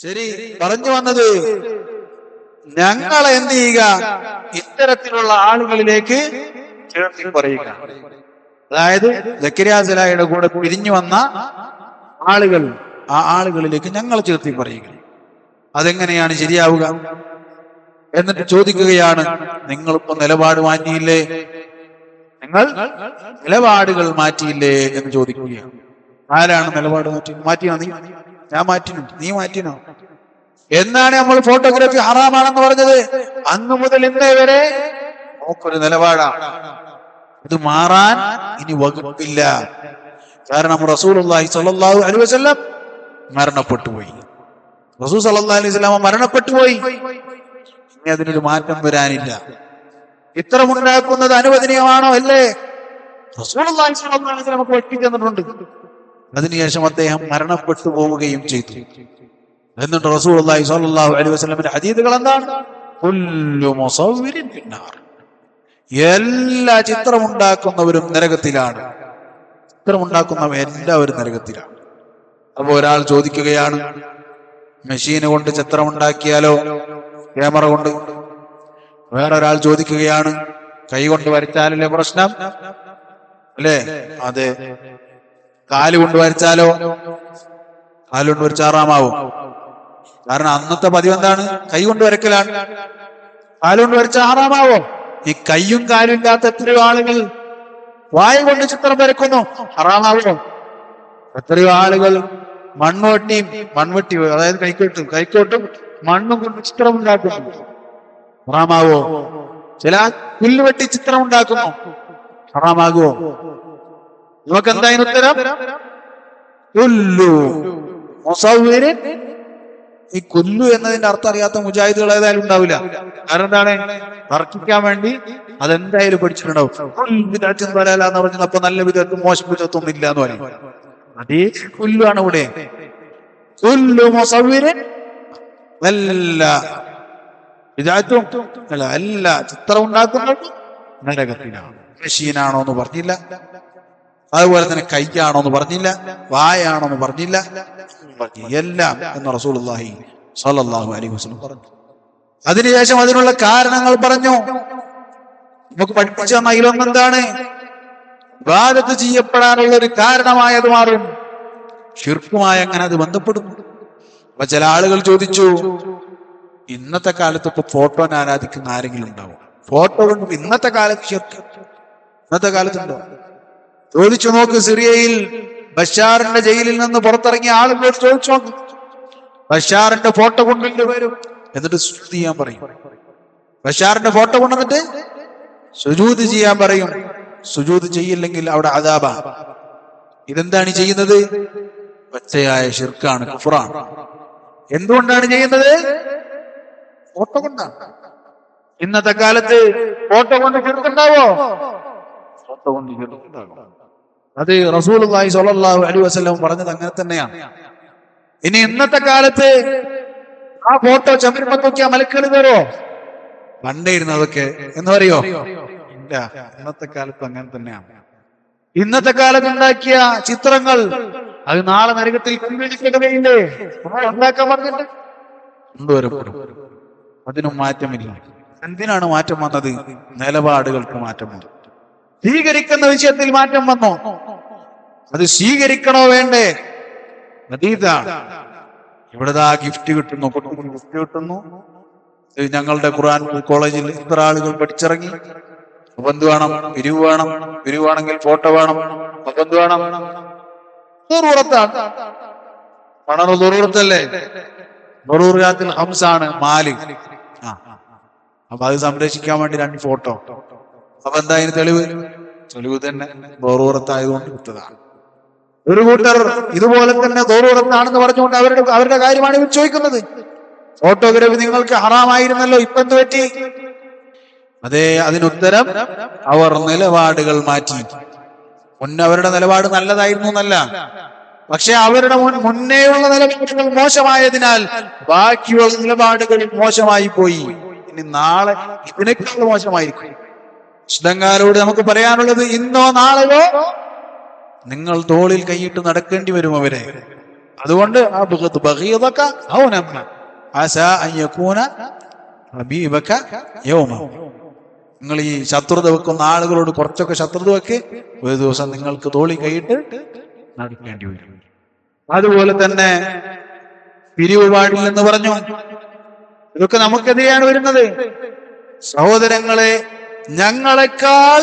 ശരി, പറഞ്ഞു വന്നത് ഞങ്ങളെ എന്ത് ചെയ്യുക, ഇത്തരത്തിലുള്ള ആളുകളിലേക്ക് ചേർത്തി പറയുക. അതായത് സക്കരിയ സലാഹിയുടെ കൂടെ പിരിഞ്ഞു വന്ന ആളുകൾ, ആ ആളുകളിലേക്ക് ഞങ്ങൾ ചേർത്തി പറയുക. അതെങ്ങനെയാണ് ശരിയാവുക? എന്നിട്ട് ചോദിക്കുകയാണ്, നിങ്ങളിപ്പോ നിലപാട് മാറ്റിയില്ലേ, നിങ്ങൾ നിലപാടുകൾ മാറ്റിയില്ലേ എന്ന് ചോദിക്കുകയാണ്. ആരാണ് നിലപാട് മാറ്റിയോ? നീ. ഞാൻ മാറ്റിനോ? നീ മാറ്റിനോ? എന്നാണ് നമ്മൾ ഫോട്ടോഗ്രാഫി ഹറാമാണെന്ന് പറഞ്ഞത്? അന്നു മുതൽ ഇന്നേ വരെ നമുക്കൊരു നിലപാടാണ്. ഇത് മാറാൻ ഇനി വകുപ്പില്ല. കാരണം റസൂലുള്ളാഹി സ്വല്ലല്ലാഹു അലൈഹി വസല്ലം മരണപ്പെട്ടു പോയി. റസൂൽ സല്ലല്ലാഹു അലൈഹി വസല്ലം മരണപ്പെട്ടു പോയി. ഇനി അതിനൊരു മാറ്റം വരാനില്ല. ചിത്രമുണ്ടാക്കുന്നത് അനുവദനീയമാണോ? അല്ലേ? റസൂലുള്ളാഹി സ്വല്ലല്ലാഹു അലൈഹി വസല്ലം നമുക്ക് പഠിപ്പിച്ചു തന്നിട്ടുണ്ട്. അതിനുശേഷം അദ്ദേഹം മരണപ്പെട്ടു പോവുകയും ചെയ്തു. എന്നിട്ട് റസൂലുള്ളാഹി സ്വല്ലല്ലാഹു അലൈഹി വസല്ലമിന്റെ ഹദീസുകൾ എന്താണ്? കുല്ലു മുസവ്വിരിൻ ഫിന്നാർ, എല്ലാ ചിത്രമുണ്ടാക്കുന്നവരും നരകത്തിലാണ്. ചിത്രമുണ്ടാക്കുന്നവ എല്ലാവരും നരകത്തിലാണ്. അപ്പൊ ഒരാൾ ചോദിക്കുകയാണ്, മെഷീന് കൊണ്ട് ചിത്രമുണ്ടാക്കിയാലോ, ക്യാമറ കൊണ്ട്? വേറൊരാൾ ചോദിക്കുകയാണ്, കൈ കൊണ്ട് വരച്ചാലല്ലേ പ്രശ്നം? അല്ലേ? അതെ. കാലുകൊണ്ട് വരച്ചാലോ? കാലുകൊണ്ട് വരച്ച ഹറാമാവും. കാരണം അന്നത്തെ പതിവ് എന്താണ്? കൈ കൊണ്ട് വരക്കലാണ്. കാലുകൊണ്ട് വരച്ച ഹറാമാവോ? ഈ കയ്യും കാലും ഇല്ലാത്ത എത്രയോ ആളുകൾ വായ കൊണ്ട് ചിത്രം വരക്കുന്നു, ഹറാമാവോ? എത്രയോ ആളുകൾ മൺവെട്ടി, അതായത് കൈക്കോട്ടും മണ്ണും കൊണ്ട് ചിത്രം ഉണ്ടാക്കുന്നു, ഹറാമാവോ? ചില പുല്ലുവെട്ടി ചിത്രം ഉണ്ടാക്കുന്നു, ഹറാമാകുവോ? നമുക്ക് എന്തായാലും ഉത്തരം കുല്ലു മുസവ്വിരിൻ. ഈ കുല്ലു എന്നതിന്റെ അർത്ഥം അറിയാത്ത മുജാഹിദുകൾ ഏതായാലും ഉണ്ടാവില്ല. കാരണം എന്താണ്? തർക്കിക്കാൻ വേണ്ടി അതെന്തായാലും പഠിച്ചിട്ടുണ്ടാവും. എന്ന് പറഞ്ഞത് അപ്പൊ നല്ല വിധത്തും മോശം വിധത്തൊന്നും ഇല്ല എന്ന് പറയും. അതേ കുല്ലു ആണ് ഇവിടെ. കുല്ലു മുസവ്വിരിൻ, എല്ലാ വിദഅത്തും അല്ല, എല്ലാ ചിത്രം ഉണ്ടാക്കുന്നത് നരകത്തിലാണ്. മെഷീനാണോ എന്ന് പറഞ്ഞില്ല, അതുപോലെ തന്നെ കൈയാണോ എന്ന് പറഞ്ഞില്ല, വായാണോ എന്ന് പറഞ്ഞില്ല, എല്ലാം എന്ന് റസൂലുള്ളാഹി സ്വല്ലല്ലാഹു അലൈഹി വസല്ലം പറഞ്ഞു. അതിനുശേഷം അതിനുള്ള കാരണങ്ങൾ പറഞ്ഞു. നമുക്ക് പഠിപ്പിച്ചു തന്ന ഇതിലൊന്നെന്താണ്? ഇബാദത്ത് ചെയ്യപ്പെടാനുള്ള ഒരു കാരണമായത് മാറും. ശിർക്കുമായി അങ്ങനെ അത് ബന്ധപ്പെടുന്നു. അപ്പൊ ചില ആളുകൾ ചോദിച്ചു, ഇന്നത്തെ കാലത്ത് ഇപ്പൊ ഫോട്ടോനെ ആരാധിക്കുന്ന ആരെങ്കിലും ഉണ്ടാവും? ഫോട്ടോ കൊണ്ട് ഇന്നത്തെ കാലത്ത് ശിർക്ക്, ഇന്നത്തെ കാലത്തുണ്ടോ? ചോദിച്ചു നോക്ക്. സിറിയയിൽ ബഷാറിന്റെ ജയിലിൽ നിന്ന് പുറത്തിറങ്ങിയ ആളുകളോട് ചോദിച്ചു നോക്ക്. ബഷാറിന്റെ ഫോട്ടോ കൊണ്ടിട്ട് വരും, എന്നിട്ട് സുജൂദ് ചെയ്യാൻ പറയും. ബഷാറിന്റെ ഫോട്ടോ കൊണ്ടുവന്നിട്ട് സുജൂദ് ചെയ്യാൻ പറയും. സുജൂദ് ചെയ്യില്ലെങ്കിൽ അവിടെ അദാബ. ഇതെന്താണ് ചെയ്യുന്നത്? പച്ചയായ ശിർക്കാണ്, കുഫ്റാണ്. എന്തുകൊണ്ടാണ് ചെയ്യുന്നത്? ഫോട്ടോ കൊണ്ടാണ്. ഇന്നത്തെ കാലത്ത് ഫോട്ടോ കൊണ്ട് ശിർക്കുണ്ടാവോ? ഫോട്ടോ കൊണ്ട് ശിർക്കുണ്ടാകും. അത് റസൂലുള്ളാഹി സ്വല്ലല്ലാഹു അലൈഹി വസല്ലം പറഞ്ഞത് അങ്ങനെ തന്നെയാണ്. ഇനി ഇന്നത്തെ കാലത്ത് ആ ഫോട്ടോ ചമരുമ്പോ നോക്കിയാൽ മലക്കുകൾ കയറോ? പണ്ടേ ഇരുന്നതൊക്കെ എന്ന് പറയോ? ഇല്ല. ഇന്നത്തെ കാലത്ത് അങ്ങനെ തന്നെയാണ്. ഇന്നത്തെ കാലത്ത് ഉണ്ടാക്കിയ ചിത്രങ്ങൾ അത് നാളെ നരകത്തിൽ കൊണ്ടുവരികയില്ലേ? ഉണ്ടാക്കാൻ പറഞ്ഞിട്ട് കൊണ്ടുവരപ്പെടും. അതിനും മാറ്റമില്ല. എന്തിനാണ് മാറ്റം വന്നത്? നിലപാടുകൾക്ക് മാറ്റം വന്നു. സ്വീകരിക്കുന്ന വിഷയത്തിൽ മാറ്റം വന്നോ? അത് സ്വീകരിക്കണോ വേണ്ടേ? അതീതാണ്. ഇവിടെതാ ഗിഫ്റ്റ് കിട്ടുന്നു, ഗിഫ്റ്റ് കിട്ടുന്നു. ഞങ്ങളുടെ ഖുർആൻ കോളേജിൽ ഇത്ര ആളുകൾ പഠിച്ചിറങ്ങി. അപ്പൊ എന്ത് വേണം? പിരിവ് വേണം. പിരിവാണെങ്കിൽ ഫോട്ടോ വേണം. അപ്പൊ എന്ത് വേണം? പണം ദുറൂറത്തല്ലേ? ദുറൂറിയാത്തിൽ ഹംസാണ് മാല്. അപ്പൊ അത് സംരക്ഷിക്കാൻ വേണ്ടി 2 ഫോട്ടോ. അപ്പൊ എന്താ അതിന് തെളിവ്? തെളിവ് തന്നെ ദുറൂറത്തായതുകൊണ്ട് കിട്ടതാണ്. ഒരു കൂട്ടർ ഇതുപോലെ തന്നെ ദുറൂറത്താണെന്ന് പറഞ്ഞുകൊണ്ട് അവരുടെ കാര്യമാണ് ഇവർ ചോദിക്കുന്നത്. ഫോട്ടോഗ്രാഫി നിങ്ങൾക്ക് ഹറാമായിരുന്നല്ലോ, ഇപ്പൊ എന്ത് പറ്റി? അതെ, അതിനുത്തരം അവർ നിലപാടുകൾ മാറ്റി. മുന്നേ അവരുടെ നിലപാട് നല്ലതായിരുന്നു എന്നല്ല, പക്ഷെ അവരുടെ മുന്നേയുള്ള നിലപാടുകൾ മോശമായതിനാൽ ബാക്കിയുള്ള നിലപാടുകൾ മോശമായി പോയി. ഇനി നാളെ ഇതിനേക്കാൾ മോശമായിരിക്കും. വിശുദ്ധങ്കാരോട് നമുക്ക് പറയാനുള്ളത്, ഇന്നോ നാളെയോ നിങ്ങൾ തോളിൽ കൈയിട്ട് നടക്കേണ്ടി വരും അവരെ. അതുകൊണ്ട് അബ്ഗദ് ബഗീദക ഔ നമ്മ അസാ അൻ യകൂന ഹബീബക യൗമ. നിങ്ങൾ ഈ ശത്രുത വെക്കുന്ന ആളുകളോട് കുറച്ചൊക്കെ ശത്രുത വെക്ക്, ഒരു ദിവസം നിങ്ങൾക്ക് തോളി കൈയിട്ട് നടക്കേണ്ടി വരും. അതുപോലെ തന്നെ പിരിവ് പാടില്ലെന്ന് പറഞ്ഞു. ഇതൊക്കെ നമുക്കെതിരെയാണ് വരുന്നത്. സഹോദരങ്ങളെ, ഞങ്ങളെക്കാൾ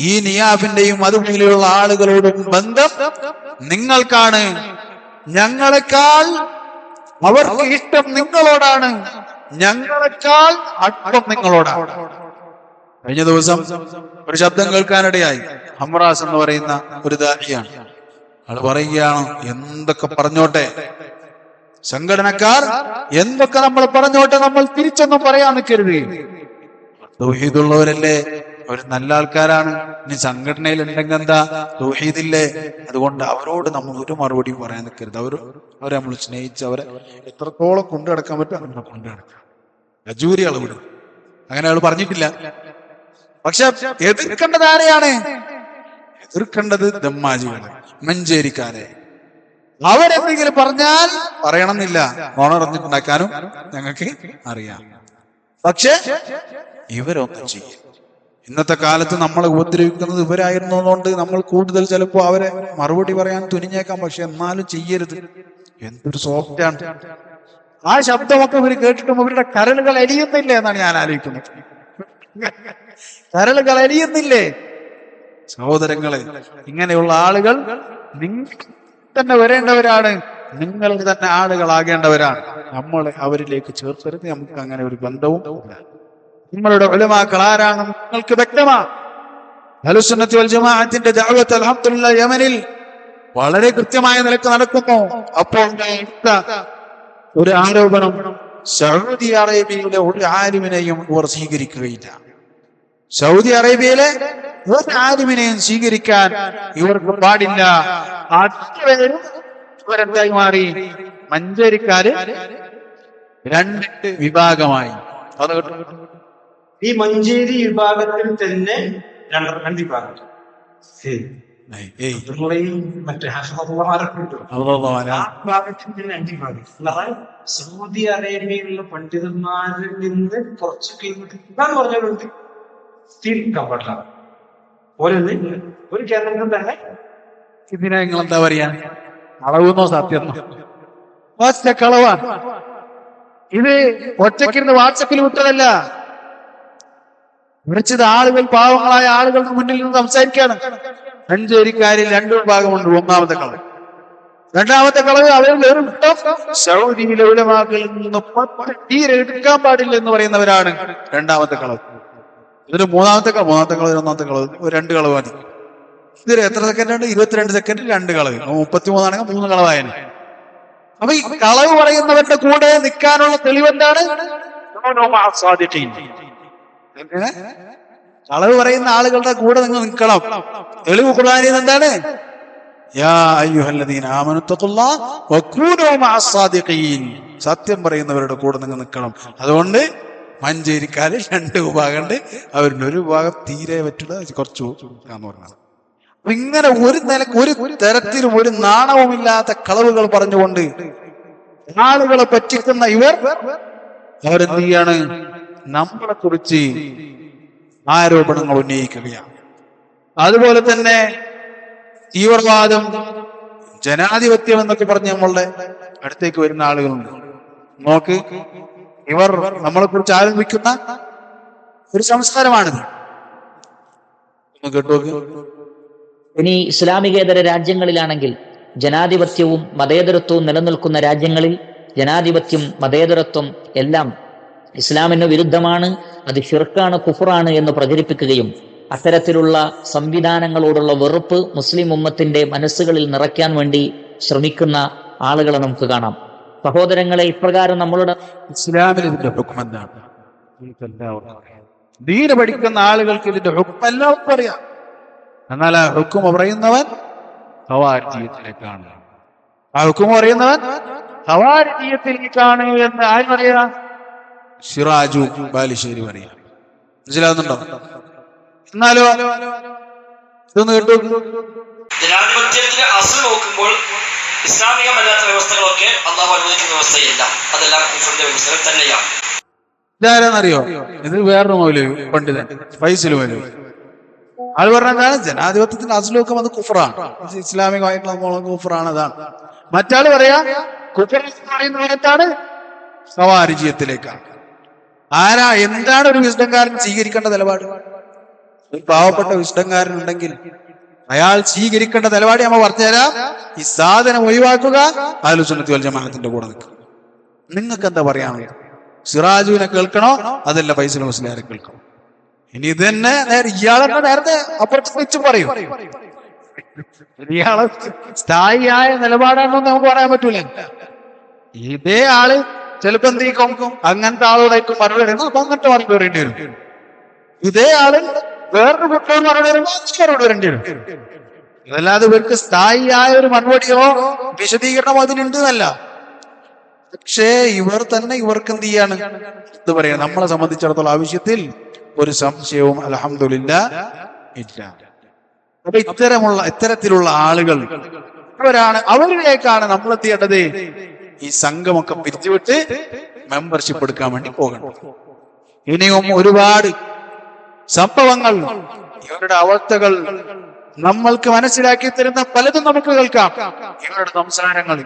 ഈ നിയാഫിന്റെയും അതുപോലെയുള്ള ആളുകളോടും ബന്ധം നിങ്ങൾക്കാണ്. ഞങ്ങളെക്കാൾ അവർക്ക് ഇഷ്ടം നിങ്ങളോടാണ്, ഞങ്ങളെക്കാൾ അടുപ്പം നിങ്ങളോടാണ്. കഴിഞ്ഞ ദിവസം ഒരു ശബ്ദം കേൾക്കാനിടയായി. ഹംറാസ് എന്ന് പറയുന്ന ഒരു ദാഇയാണ്. ആള് പറയുകയാണ്, എന്തൊക്കെ പറഞ്ഞോട്ടെ, സംഘടനക്കാർ എന്തൊക്കെ നമ്മൾ പറഞ്ഞോട്ടെ, നമ്മൾ തിരിച്ചൊന്നും പറയാൻ നിൽക്കരുത്. തൗഹീദുള്ളവരല്ലേ, അവർ നല്ല ആൾക്കാരാണ്. ഇനി സംഘടനയിൽ ഉണ്ടെങ്കിൽ എന്താ, തൗഹീദില്ലേ? അതുകൊണ്ട് അവരോട് നമ്മൾ ഒരു മറുപടിയും പറയാൻ നിൽക്കരുത്. അവരെ നമ്മൾ സ്നേഹിച്ച് അവരെ എത്രത്തോളം കൊണ്ടു നടക്കാൻ പറ്റും അങ്ങനെ കൊണ്ടു നടക്കാം. ഗജൂരി അളവിടും അങ്ങനെ അയാൾ പറഞ്ഞിട്ടില്ല. പക്ഷെ എതിർക്കേണ്ടത് ആരെയാണ്? എതിർക്കേണ്ടത് ദമ്മാജികളെ, മഞ്ചേരിക്കാരെ. അവരെന്തെങ്കിലും പറഞ്ഞാൽ പറയണമെന്നില്ല, ഓണറിഞ്ഞിട്ടുണ്ടാക്കാനും ഞങ്ങൾക്ക് അറിയാം. പക്ഷെ ഇവരൊന്നും ചെയ്യും. ഇന്നത്തെ കാലത്ത് നമ്മളെ ഉപദ്രവിക്കുന്നത് ഇവരായിരുന്നതുകൊണ്ട് നമ്മൾ കൂടുതൽ ചിലപ്പോ അവരെ മറുപടി പറയാൻ തുനിഞ്ഞേക്കാം. പക്ഷെ എന്നാലും ചെയ്യരുത്. എന്തൊരു സോഫ്റ്റാണ് ആ ശബ്ദമൊക്കെ ഇവർ കേട്ടിട്ടും അവരുടെ കരളുകൾ അലിയുന്നില്ലേ എന്നാണ് ഞാൻ ആലോചിക്കുന്നത്. കരളുകൾ അലിയുന്നില്ലേ? സഹോദരങ്ങളെ, ഇങ്ങനെയുള്ള ആളുകൾ നിങ്ങൾ തന്നെ വരേണ്ടവരാണ്, നിങ്ങൾ തന്നെ ആളുകളാകേണ്ടവരാണ്. നമ്മളെ അവരിലേക്ക് ചേർത്തരുത്. നമുക്ക് അങ്ങനെ ഒരു ബന്ധവും ഇല്ല. നിങ്ങളുടെ ഉലമാക്കൾ ആരാണ് നിങ്ങൾക്ക് വ്യക്തമാണ്. അഹ്ലുസുന്നത്തി വൽ ജമാഅത്തിന്റെ ദഅവത്ത് അൽഹംദുലില്ലാഹ് യമനിൽ വളരെ കൃത്യമായ നിലക്ക് നടക്കുന്നു. അപ്പോൾ ഒരു ആരോപണം, സൗദി അറേബ്യയിലെ ഒരു ആലിമിനെയും ഇവർ സ്വീകരിക്കുകയില്ല. സൗദി അറേബ്യയിലെ ഒരു ആലിമിനെയും സ്വീകരിക്കാൻ ഇവർക്ക് പാടില്ല. അതുവരും ഇവരെന്തായി മാറി? മഞ്ചേരിക്കാര് രണ്ട് വിഭാഗമായി. അത് ഈ മഞ്ചേരി വിഭാഗത്തിൽ തന്നെ രണ്ട് വിഭാഗം. മറ്റേ സൗദി അറേബ്യയിലുള്ള പണ്ഡിതന്മാരിൽ നിന്ന് കുറച്ച് കിലോമീറ്റർ പറഞ്ഞവരുണ്ട്. തീർക്കാൻ പാടില്ല. ഒരു കേന്ദ്രത്തിൽ തന്നെ ഇതിനെ നിങ്ങൾ എന്താ പറയാ, അളവെന്നോ സത്യം ഒറ്റ കളവാണ്. ഇത് ഒറ്റക്കിരുന്ന് വാട്സപ്പിൽ വിട്ടതല്ല. വിളിച്ചത് ആളുകൾ, പാവങ്ങളായ ആളുകളുടെ മുന്നിൽ നിന്ന് സംസാരിക്കുകയാണ്. മഞ്ചേരിക്കാരിൽ രണ്ടു വിഭാഗമുണ്ട്. ഒന്നാമത്തെ കളവ്. രണ്ടാമത്തെ കളവ് അവർ വെറും സൗദിയിലെ ഉലമാക്കളിൽ നിന്ന് തീരെ എടുക്കാൻ പാടില്ല എന്ന് പറയുന്നവരാണ് രണ്ടാമത്തെ കളവ്. ഇതിന് മൂന്നാമത്തെ കളവ്, ഒന്നാമത്തെ കളവ്, രണ്ട് കളവ് മതി. ഇതിൽ എത്ര സെക്കൻഡ്? 22 സെക്കൻഡിൽ രണ്ട് കളവ്. 33 ആണെങ്കിൽ 3 കളവായന്. അപ്പൊ ഈ കളവ് പറയുന്നവരുടെ കൂടെ നിൽക്കാനുള്ള തെളിവെന്താണ്? കളവ് പറയുന്ന ആളുകളുടെ കൂടെ നിങ്ങൾ നിൽക്കണം. തെളിവ് ഖുർആനിൽ എന്താണ്? യാ അയ്യുഹല്ലദീന ആമനു തഖുല്ലാഹ വകൂനൂ മഅസ്സാദിഖീൻ. സത്യം പറയുന്നവരുടെ കൂടെ നിങ്ങൾ നിൽക്കണം. അതുകൊണ്ട് മഞ്ചേരിക്കാര് രണ്ട് വിഭാഗമുണ്ട്. അവരുടെ ഒരു വിഭാഗം തീരെ പറ്റില്ല, കുറച്ച് എന്ന് പറഞ്ഞത്. ഇങ്ങനെ ഒരു നിലക്ക് ഒരു തരത്തിലും ഒരു നാണവുമില്ലാത്ത കളവുകൾ പറഞ്ഞുകൊണ്ട് ആളുകളെ പറ്റിക്കുന്ന ഇവർ അവരെന്ത് ചെയ്യാണ്? നമ്മളെ കുറിച്ച് ആരോപണങ്ങൾ ഉന്നയിക്കുകയാണ്. അതുപോലെ തന്നെ തീവ്രവാദം, ജനാധിപത്യം എന്നൊക്കെ പറഞ്ഞ് നമ്മളുടെ അടുത്തേക്ക് വരുന്ന ആളുകളുണ്ട്. നോക്ക്, ഇവർ നമ്മളെ കുറിച്ച് ആരംഭിക്കുന്ന ഒരു സംസ്കാരമാണിത്. കേട്ടോ, ഇനി ഇസ്ലാമികേതര രാജ്യങ്ങളിലാണെങ്കിൽ ജനാധിപത്യവും മതേതരത്വവും നിലനിൽക്കുന്ന രാജ്യങ്ങളിൽ ജനാധിപത്യം, മതേതരത്വം എല്ലാം ഇസ്ലാമിന് വിരുദ്ധമാണ്, അത് ഷിർക്കാണ്, കുഫറാണ് എന്ന് പ്രചരിപ്പിക്കുകയും അത്തരത്തിലുള്ള സംവിധാനങ്ങളോടുള്ള വെറുപ്പ് മുസ്ലിം ഉമ്മത്തിന്റെ മനസ്സുകളിൽ നിറയ്ക്കാൻ വേണ്ടി ശ്രമിക്കുന്ന ആളുകളെ നമുക്ക് കാണാം. സഹോദരങ്ങളെ, ഇപ്രകാരം നമ്മളുടെ ഇസ്ലാമിൽ ഇതിന്റെ ഹുക്ം എന്താണ്? ദീന പഠിക്കുന്ന ആളുകൾക്ക് ഇതിന്റെ ഹുക്ം എല്ലാവർക്കും അറിയാം. എന്നാൽ ആ ഹുക്കം പറയുന്നവൻ ഖവാരിജിയത്തിലേക്കാണ്. ആ ഹുക്കം പറയുന്നവൻ ഖവാരിജിയത്തിലേക്കാണ് എന്ന് ആരും സിറാജു ബാലുശ്ശേരി പറയാം. മനസ്സിലാവുന്നുണ്ടോ? എന്നാലോ ഇതൊന്ന് കേട്ടു. ജനാധിപത്യത്തിന്റെ അസ് നോക്കുമ്പോൾ ഇസ്ലാമികമല്ലാത്ത വ്യവസ്ഥകളൊക്കെ അള്ളാഹു അനുവദിക്കുന്ന വ്യവസ്ഥയല്ല, അതെല്ലാം കുഫറിന്റെ വ്യവസ്ഥകൾ തന്നെയാണ്. ഇതാരെന്നറിയോ? ഇത് വേറൊരു മൗലവി പണ്ഡിതൻ ഫൈസൽ മൗലവി. അത് പറഞ്ഞാൽ ജനാധിപത്യത്തിന്റെ അസ്ലൂക്കം അത് കുഫറാണ്, ഇസ്ലാമികമായിട്ടുള്ള കുഫറാണ്. അതാണ് മറ്റാള് പറയാ കുഫർ എന്ന് പറയുന്നവരെത്താണ് ഖവാരിജിയത്തിലേക്കാണ്. ആരാ എന്താണ് ഒരു വിസ്ഡംകാരൻ സ്വീകരിക്കേണ്ട നിലപാട്? ഒരു പാവപ്പെട്ട വിസ്ഡംകാരനുണ്ടെങ്കിൽ അയാൾ സ്വീകരിക്കേണ്ട നിലപാട് നമ്മൾ പറഞ്ഞുതരാം. ഈ സാധനം ഒഴിവാക്കുക, അഹ്ലുസ് സുന്നത്തി വൽ ജമാഅത്തിന്റെ കൂടെ നിൽക്കുക. നിങ്ങൾക്ക് എന്താ പറയാനുള്ളത്? സിറാജുവിനെ കേൾക്കണോ അതല്ല ഫൈസൽ മുസ്ലിയാരെ കേൾക്കണോ? ഇനി ഇത് തന്നെ ഇയാളെ നേരത്തെ അപ്പുറത്ത് വെച്ച് പറയും. ഇയാളെ സ്ഥായിയായ നിലപാടാണെന്ന് നമുക്ക് പറയാൻ പറ്റൂല. ഇതേ ആള് ചിലപ്പോ എന്തെങ്കിലും അങ്ങനത്തെ ആളോടേക്കും മറുപടി വരുന്നു, അപ്പൊ അങ്ങനത്തെ മറുപടി വരേണ്ടി വരും. ഇതേ ആള് വേറൊരു കുട്ടിയോട് മറുപടി വരുമ്പോൾ മറുപടി വരേണ്ടി വരും. അതല്ലാതെ ഇവർക്ക് സ്ഥായിയായ ഒരു മറുപടിയോ വിശദീകരണമോ അതിനുണ്ട് എന്നല്ല. പക്ഷേ ഇവർ തന്നെ ഇവർക്ക് എന്ത് ചെയ്യാണ് ഇത് പറയാം. നമ്മളെ സംബന്ധിച്ചിടത്തോളം ആവശ്യത്തിൽ ഒരു സംശയവും അൽഹംദുലില്ലാഹ് ഇല്ല. അപ്പൊ ഇത്തരത്തിലുള്ള ആളുകൾ അവരിലേക്കാണ് നമ്മൾ എത്തിയേണ്ടത്. ഈ സംഘമൊക്കെ പിരിച്ചുവിട്ട് മെമ്പർഷിപ്പ് എടുക്കാൻ വേണ്ടി പോകണം. ഇനിയും ഒരുപാട് സംഭവങ്ങൾ, ഇവരുടെ അവസ്ഥകൾ നമ്മൾക്ക് മനസ്സിലാക്കി തരുന്ന പലതും നമുക്ക് കേൾക്കാം. ഇവരുടെ സംസാരങ്ങൾ,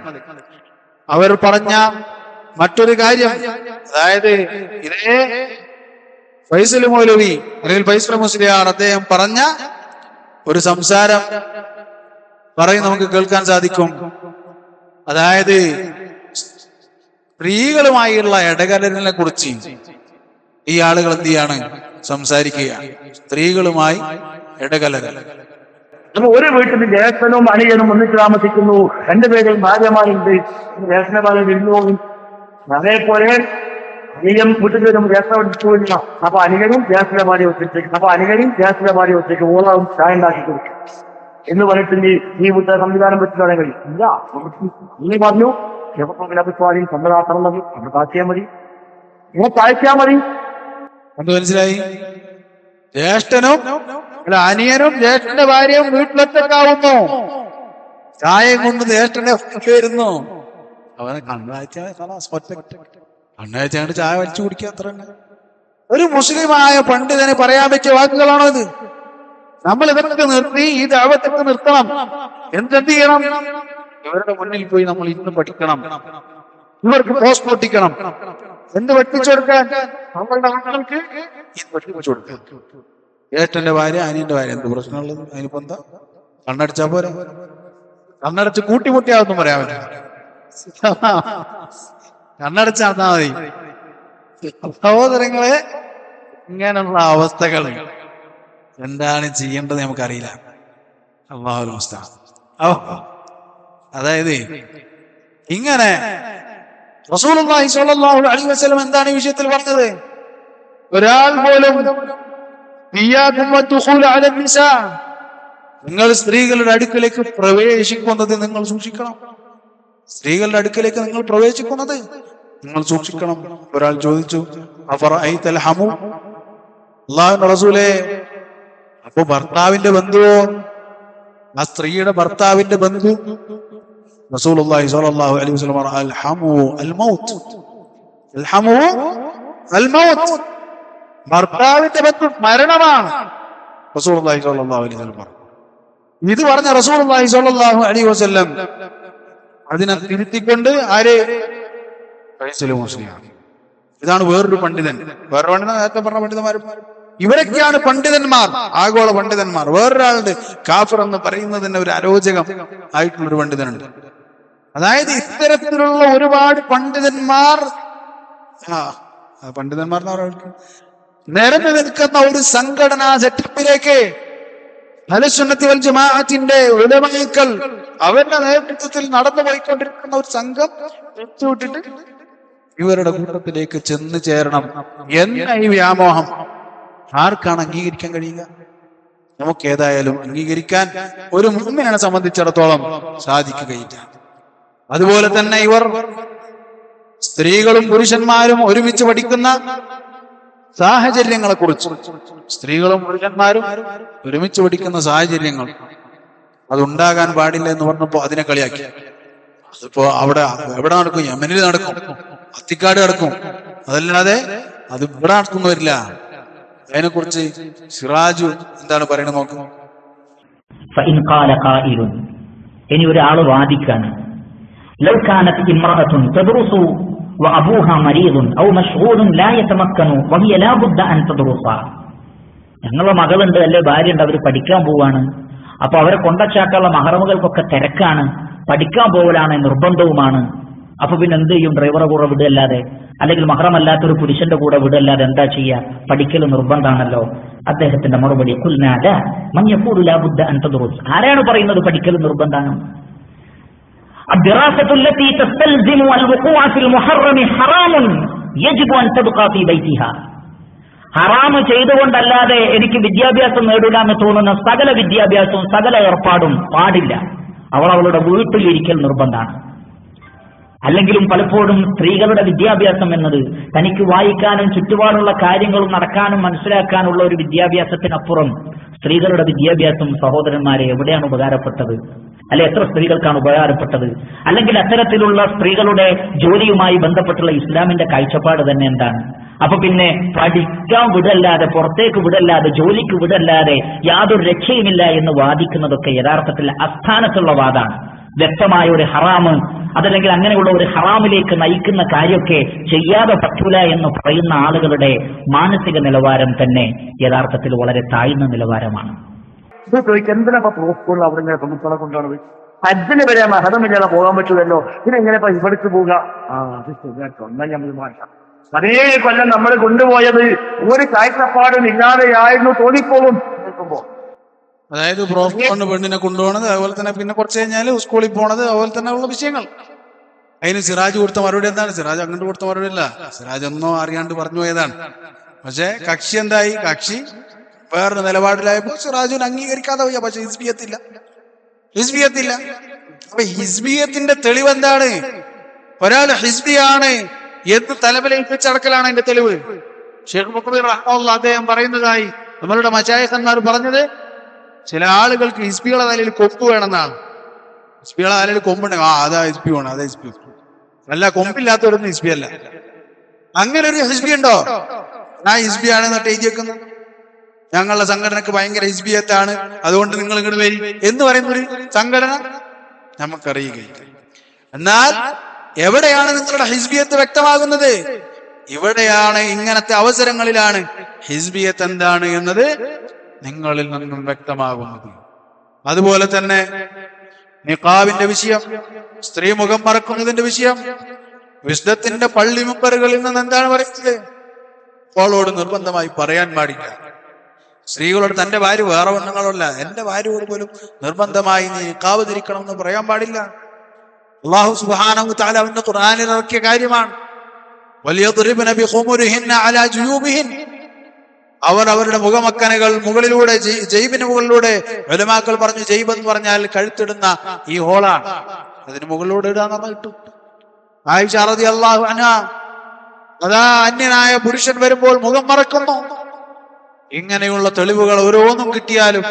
അവർ പറഞ്ഞ മറ്റൊരു കാര്യം, അതായത് ഇതേ ഫൈസൽ മൗലവി അല്ലെങ്കിൽ ഫൈസൽ മുസ്ലിയാർ അദ്ദേഹം പറഞ്ഞ ഒരു സംസാരം പറയും നമുക്ക് കേൾക്കാൻ സാധിക്കും. അതായത് സ്ത്രീകളുമായുള്ള ഇടകലരലിനെ കുറിച്ച് ഈ ആളുകൾ എന്ത് ചെയ്യാണ് സംസാരിക്കുക. സ്ത്രീകളുമായി ഇടകലരൽ. ഒരു വീട്ടിൽ ജ്യേഷ്ഠനും അനിയനും ഒന്നിച്ച് താമസിക്കുന്നു, രണ്ടുപേരും ഭാര്യമാരുണ്ട്, ജ്യേഷ്ഠന്മാരെ വിരുന്നു പോകും. അതേപോലെ അനിയൻ വീട്ടിൽ വരും, ജ്യേഷ്ഠ വിളിച്ചില്ല. അപ്പൊ അനിയനും ജ്യേഷ്ഠമാരെ ഒറ്റയ്ക്ക് ഓളാവും ചായ ഉണ്ടാക്കി കൊടുക്കും എന്ന് പറഞ്ഞിട്ട് ഈ വീട്ടിലെ സംവിധാനം വെച്ച് പറയാൻ കഴിയും. ഇല്ല, നീ പറഞ്ഞു സ്വാധീനം സമ്മതാക്കണം മതി, അവിടെ താഴ്ത്തിയാൽ മതി, ഇങ്ങനെ താഴ്ത്തിയാൽ മതി. എന്ത് മനസ്സിലായി? ജ്യേഷ്ഠനും അല്ല അനിയനും ജ്യേഷ്ഠന്റെ ഭാര്യയും വീട്ടിലൊറ്റക്കാവുന്നു, ചായയും കൊണ്ട് ജ്യേഷ്ഠന്റെ വരുന്നു. അവനെ കണ്ണാഴ്ച ചായ വലിച്ചു കുടിക്കുക, അത്ര തന്നെ. ഒരു മുസ്ലിമായ പണ്ഡിതന് പറയാൻ പറ്റിയ വാക്കുകളാണോ ഇത്? നമ്മൾ ഇതൊക്കെ നിർത്തി ഈ ദഅവത്തൊക്കെ നിർത്തണം. എന്ത് ചെയ്യണം? ഇവരുടെ മുന്നിൽ പോയി നമ്മൾ ഇന്ന് പഠിക്കണം, ഇവർക്ക് പോസ്റ്റ് പൊട്ടിക്കണം. എന്ത് പഠിപ്പിച്ചു കൊടുക്കാൻ? നമ്മളുടെ മക്കൾക്ക് ഇത് പഠിപ്പിച്ചു കൊടുക്കാൻ. ഏട്ടന്റെ ഭാര്യ അനിയന്റെ ഭാര്യ എന്ത് പ്രശ്നമുള്ളത്? അതിനിപ്പോ എന്താ? കണ്ണടച്ചാ പോരാ? കണ്ണടച്ച് കൂട്ടിമുട്ടിയാവൊന്നും പറയാൻ പറ്റില്ല. കണ്ണടച്ച് നടന്നാ മതി. സഹോദരങ്ങളെ, ഇങ്ങനെയുള്ള അവസ്ഥകൾ എന്താണ് ചെയ്യേണ്ടത് നമുക്കറിയില്ല. അല്ലാഹുൽ മുസ്തആൻ. അതായത് ഇങ്ങനെ റസൂലുള്ളാഹി സ്വല്ലല്ലാഹു അലൈഹി വസല്ലം എന്താണ് ഈ വിഷയത്തിൽ പറഞ്ഞത്? ഒരാൾ പോലും നിങ്ങൾ സ്ത്രീകളുടെ അടുക്കലേക്ക് പ്രവേശിക്കുന്നത് നിങ്ങൾ സൂക്ഷിക്കണം. സ്ത്രീകളുടെ അടുക്കലേക്ക് നിങ്ങൾ പ്രവേശിക്കുന്നത് നിങ്ങൾ സൂക്ഷിക്കണം. ഒരാൾ ചോദിച്ചു, അഫറഅയ്തൽ ഹമു, അല്ലാഹുവിന്റെ റസൂലേ, അപ്പൊ ഭർത്താവിന്റെ ബന്ധുവോ? ആ സ്ത്രീയുടെ ഭർത്താവിന്റെ ബന്ധു? റസൂലുള്ളാഹി സ്വല്ലല്ലാഹു അലൈഹി വസല്ലം പറഞ്ഞു, അൽ ഹമു അൽ മൗത്ത്, അൽ ഹമു അൽ മൗത്ത്, ഭർത്താവിന്റെ ബന്ധു മരണമാണ്. റസൂലുള്ളാഹി സ്വല്ലല്ലാഹു അലൈഹി വസല്ലം പറഞ്ഞു. ഇത് പറഞ്ഞ റസൂലുള്ളാഹി സ്വല്ലല്ലാഹു അലൈഹി വസല്ലം അതിനെ തിരുത്തിക്കൊണ്ട് ആര്? ഫൈസൽ മുസ്ലിയാർ. ഇതാണ് വേറൊരു പണ്ഡിതൻ. വേറൊരു പണ്ഡിതൻ നേരത്തെ പറഞ്ഞ പണ്ഡിതന്മാരും ഇവരൊക്കെയാണ് പണ്ഡിതന്മാർ, ആഗോള പണ്ഡിതന്മാർ. വേറൊരാളുടെ കാഫിർ എന്ന് പറയുന്നതിന് ഒരു അരോചകം ആയിട്ടുള്ളൊരു പണ്ഡിതനുണ്ട്. അതായത് ഇത്തരത്തിലുള്ള ഒരുപാട് പണ്ഡിതന്മാർ നിരന്നു നിൽക്കുന്ന ഒരു സംഘടനാ സെറ്റപ്പിലേക്ക് അഹ്ലുസ് സുന്നത്തി വൽ ജമാഅത്തിന്റെ ഉലമാക്കൾ അവരുടെ നേതൃത്വത്തിൽ നടന്നു പോയിക്കൊണ്ടിരിക്കുന്ന ഒരു സംഘം വിട്ടുവിട്ടിട്ട് ഇവരുടെ കൂട്ടത്തിലേക്ക് ചെന്ന് ചേരണം എന്ന ഈ വ്യാമോഹം ആർക്കാണ് അംഗീകരിക്കാൻ കഴിയുക? നമുക്ക് ഏതായാലും അംഗീകരിക്കാൻ ഒരു മുഅ്മിനെ സംബന്ധിച്ചിടത്തോളം സാധിക്കുകയില്ല. അതുപോലെ തന്നെ ഇവർ സ്ത്രീകളും പുരുഷന്മാരും ഒരുമിച്ച് പഠിക്കുന്ന സാഹചര്യങ്ങളെ കുറിച്ച്, സ്ത്രീകളും പുരുഷന്മാരും ഒരുമിച്ച് പഠിക്കുന്ന സാഹചര്യങ്ങൾ അതുണ്ടാകാൻ പാടില്ല എന്ന് പറഞ്ഞപ്പോ അതിനെ കളിയാക്കി. അതിപ്പോ അവിടെ എവിടെ നടക്കും? യമനിൽ നടക്കും, അത്തിക്കാട് നടക്കും. അതല്ലാതെ അത് ഇവിടെ നടക്കുന്നു വരില്ല. അതിനെ കുറിച്ച് സിറാജു എന്താണ് പറയുന്നത് നോക്കും. فإن قال قائل ഇനി ഒരാൾ വാദിക്കാണ് لو كانت امرأة تدرس وأبوها مريض أو مشغول لا يتمكن وهي لا بد أن تدرس. ഞങ്ങളുടെ മകളുണ്ട്, അല്ലെ ഭാര്യയുണ്ട്, അവർ പഠിക്കാൻ പോവാണ്. അപ്പൊ അവരെ കൊണ്ടച്ചാക്കാനുള്ള മഹറമുകൾക്കൊക്കെ തിരക്കാണ്, പഠിക്കാൻ പോകലാണ് നിർബന്ധവുമാണ്. അപ്പൊ പിന്നെ എന്ത് ചെയ്യും? ഡ്രൈവറെ കൂടെ വിടല്ലാതെ, അല്ലെങ്കിൽ മഹറമല്ലാത്തൊരു പുരുഷന്റെ കൂടെ വിടല്ലാതെ എന്താ ചെയ്യുക? പഠിക്കൽ നിർബന്ധമാണല്ലോ. അദ്ദേഹത്തിന്റെ മറുപടി ഖുൽനാ ലാ മൻ യഖൂലു ലാ ബുദ്ദ അൻ തദ്റുസ്. ആരാണ് പറയുന്നത് പഠിക്കൽ നിർബന്ധമാണ്? الدراسة التي تستلزم الوقوع في المحرم حرام يجب أن تبقى في بيتها. ഹറാമ് ചെയ്തുകൊണ്ടല്ലാതെ എനിക്ക് വിദ്യാഭ്യാസം നേടില്ലാന്ന് തോന്നുന്ന സകല വിദ്യാഭ്യാസവും സകല ഏർപ്പാടും പാടില്ല. അവളുടെ വീട്ടിലിരിക്കൽ നിർബന്ധമാണ്. അല്ലെങ്കിലും പലപ്പോഴും സ്ത്രീകളുടെ വിദ്യാഭ്യാസം എന്നത് തനിക്ക് വായിക്കാനും ചുറ്റുപാടുള്ള കാര്യങ്ങളും നടക്കാനും മനസ്സിലാക്കാനുള്ള ഒരു വിദ്യാഭ്യാസത്തിനപ്പുറം സ്ത്രീകളുടെ വിദ്യാഭ്യാസം സഹോദരന്മാരെ എവിടെയാണ് ഉപകാരപ്പെട്ടത്? അല്ലെ എത്ര സ്ത്രീകൾക്കാണ് ഉപകാരപ്പെട്ടത്? അല്ലെങ്കിൽ അത്തരത്തിലുള്ള സ്ത്രീകളുടെ ജോലിയുമായി ബന്ധപ്പെട്ടുള്ള ഇസ്ലാമിന്റെ കാഴ്ചപ്പാട് തന്നെ എന്താണ്? അപ്പൊ പിന്നെ പഠിക്കാൻ വിടല്ലാതെ, പുറത്തേക്ക് വിടല്ലാതെ, ജോലിക്ക് വിടല്ലാതെ യാതൊരു രക്ഷയുമില്ല എന്ന് വാദിക്കുന്നതൊക്കെ യഥാർത്ഥത്തിൽ അസ്ഥാനത്തുള്ള വാദാണ്. വ്യക്തമായ ഒരു ഹറാമ്, അതല്ലെങ്കിൽ അങ്ങനെയുള്ള ഒരു ഹറാമിലേക്ക് നയിക്കുന്ന കാര്യമൊക്കെ ചെയ്യാതെ പറ്റൂല എന്ന് പറയുന്ന ആളുകളുടെ മാനസിക നിലവാരം തന്നെ യഥാർത്ഥത്തിൽ വളരെ താഴ്ന്ന നിലവാരമാണ്. എന്തിനാ സ്കൂളിൽ അവിടെ ഇങ്ങനെ പെൺകുട്ടികളെ കൊണ്ടുപോണത്? ഹജ്ജിന് വരെ മഹദമില്ലാതെ പോകാൻ പറ്റൂലല്ലോ, പിന്നെങ്ങനെ പഠിച്ചു പോവുക? അത് ശരിയാട്ടോ, ഒന്നാം നമ്മൾ മാറ്റാം. 17 കൊല്ലം നമ്മൾ കൊണ്ടുപോയത് ഒരു കാഴ്ചപ്പാടും ഇല്ലാതെയായിരുന്നു തോന്നിപ്പോകും നിൽക്കുമ്പോ. അതായത് പ്രോഫിറ്റ് പെണ്ണിനെ കൊണ്ടുപോകണത്, അതുപോലെ തന്നെ പിന്നെ കുറച്ച് കഴിഞ്ഞാൽ സ്കൂളിൽ പോണത്, അതുപോലെ തന്നെ ഉള്ള വിഷയങ്ങൾ. അതിന് സിറാജ് കൊടുത്ത മറുപടി എന്താണ്? സിറാജ് അങ്ങോട്ട് കൊടുത്ത മറുപടി അല്ല, സിറാജ് ഒന്നോ അറിയാണ്ട് പറഞ്ഞു പോയതാണ്. പക്ഷെ കക്ഷി എന്തായി? കക്ഷി വേറൊരു നിലപാടിലായപ്പോ സിറാജുവിന് അംഗീകരിക്കാതെ പോയ. പക്ഷെ ഹിസ്ബിയത്തില്ല. അപ്പൊ ഹിസ്ബിയത്തിന്റെ തെളിവ് എന്താണ്? ഒരാൾ ഹിസ്ബിയാണ് എന്ന് തലമലയിപ്പിച്ചടക്കലാണ് അതിന്റെ തെളിവ്. ഷെയ്ഖ് മുഖബിർ റഹ്മത്തുള്ളാഹി അദ്ദേഹം പറയുന്നതായി നമ്മളുടെ മശായിഖന്മാർ പറഞ്ഞത്, ചില ആളുകൾക്ക് ഹിസ്ബികളെ തലയിൽ കൊമ്പ് വേണമെന്നാണ്. ഹിസ്ബികളെ തലയിൽ കൊമ്പുണ്ടെങ്കിൽ അതാ ഹിസ്ബി വേണം, അതാ ഹിസ്ബി. അല്ല, കൊമ്പില്ലാത്തവരൊന്നും ഹിസ്ബി അല്ല. അങ്ങനെ ഒരു ഹിസ്ബി ഉണ്ടോ? ആ ഹിസ്ബിയാണ് എന്നിട്ട് എഴുതി വെക്കുന്നത്, ഞങ്ങളുടെ സംഘടനക്ക് ഭയങ്കര ഹിസ്ബിയത്താണ്, അതുകൊണ്ട് നിങ്ങൾ ഇങ്ങോട്ട് വരി എന്ന് പറയുന്ന ഒരു സംഘടന നമുക്കറിയുകയില്ല. എന്നാൽ എവിടെയാണ് നിങ്ങളുടെ ഹിസ്ബിയത്ത് വ്യക്തമാകുന്നത്? ഇവിടെയാണ്, ഇങ്ങനത്തെ അവസരങ്ങളിലാണ് ഹിസ്ബിയത്ത് എന്താണ് എന്നത് നിങ്ങളിൽ നിന്നും വ്യക്തമാകുന്നത്. അതുപോലെ തന്നെ നിഖാബിന്റെ വിഷയം, സ്ത്രീ മുഖം മറക്കുന്നതിന്റെ വിഷയം, വിശുദ്ധത്തിന്റെ പള്ളി മുമ്പറുകളിൽ നിന്ന് എന്താണ് പറയുന്നത്? അവളോട് നിർബന്ധമായി പറയാൻ പാടില്ല. സ്ത്രീകളോട് തന്റെ ഭാര്യ വേറെ പെണ്ണുങ്ങളല്ല, എന്റെ ഭാര്യയോട് പോലും നിർബന്ധമായി നീ നിഖാബ് ധരിക്കണം എന്ന് പറയാൻ പാടില്ല. അല്ലാഹു സുബ്ഹാനഹു തആല അവന്റെ ഖുർആനിൽ ഇറക്കിയ കാര്യമാണ്. വലിയദ്രിബ്ന ബിഖുമുരിഹിന്ന അലാ ജുയൂബിഹിൻ. അവർ അവരുടെ മുഖമക്കനകൾ മുകളിലൂടെ, ജൈബിന് മുകളിലൂടെ, ഉലമാക്കൾ പറഞ്ഞു ജൈബ് എന്ന് പറഞ്ഞാൽ കഴുത്തിടുന്ന ഈ ഹോളാണ്, അതിന് മുകളിലൂടെ ഇടാന്ന് പറഞ്ഞിട്ടു. ആയിഷ റളിയല്ലാഹു അൻഹാ അതാ അന്യനായ പുരുഷൻ വരുമ്പോൾ മുഖം മറക്കുന്നു. ഇങ്ങനെയുള്ള തെളിവുകൾ ഓരോന്നും കിട്ടിയാലും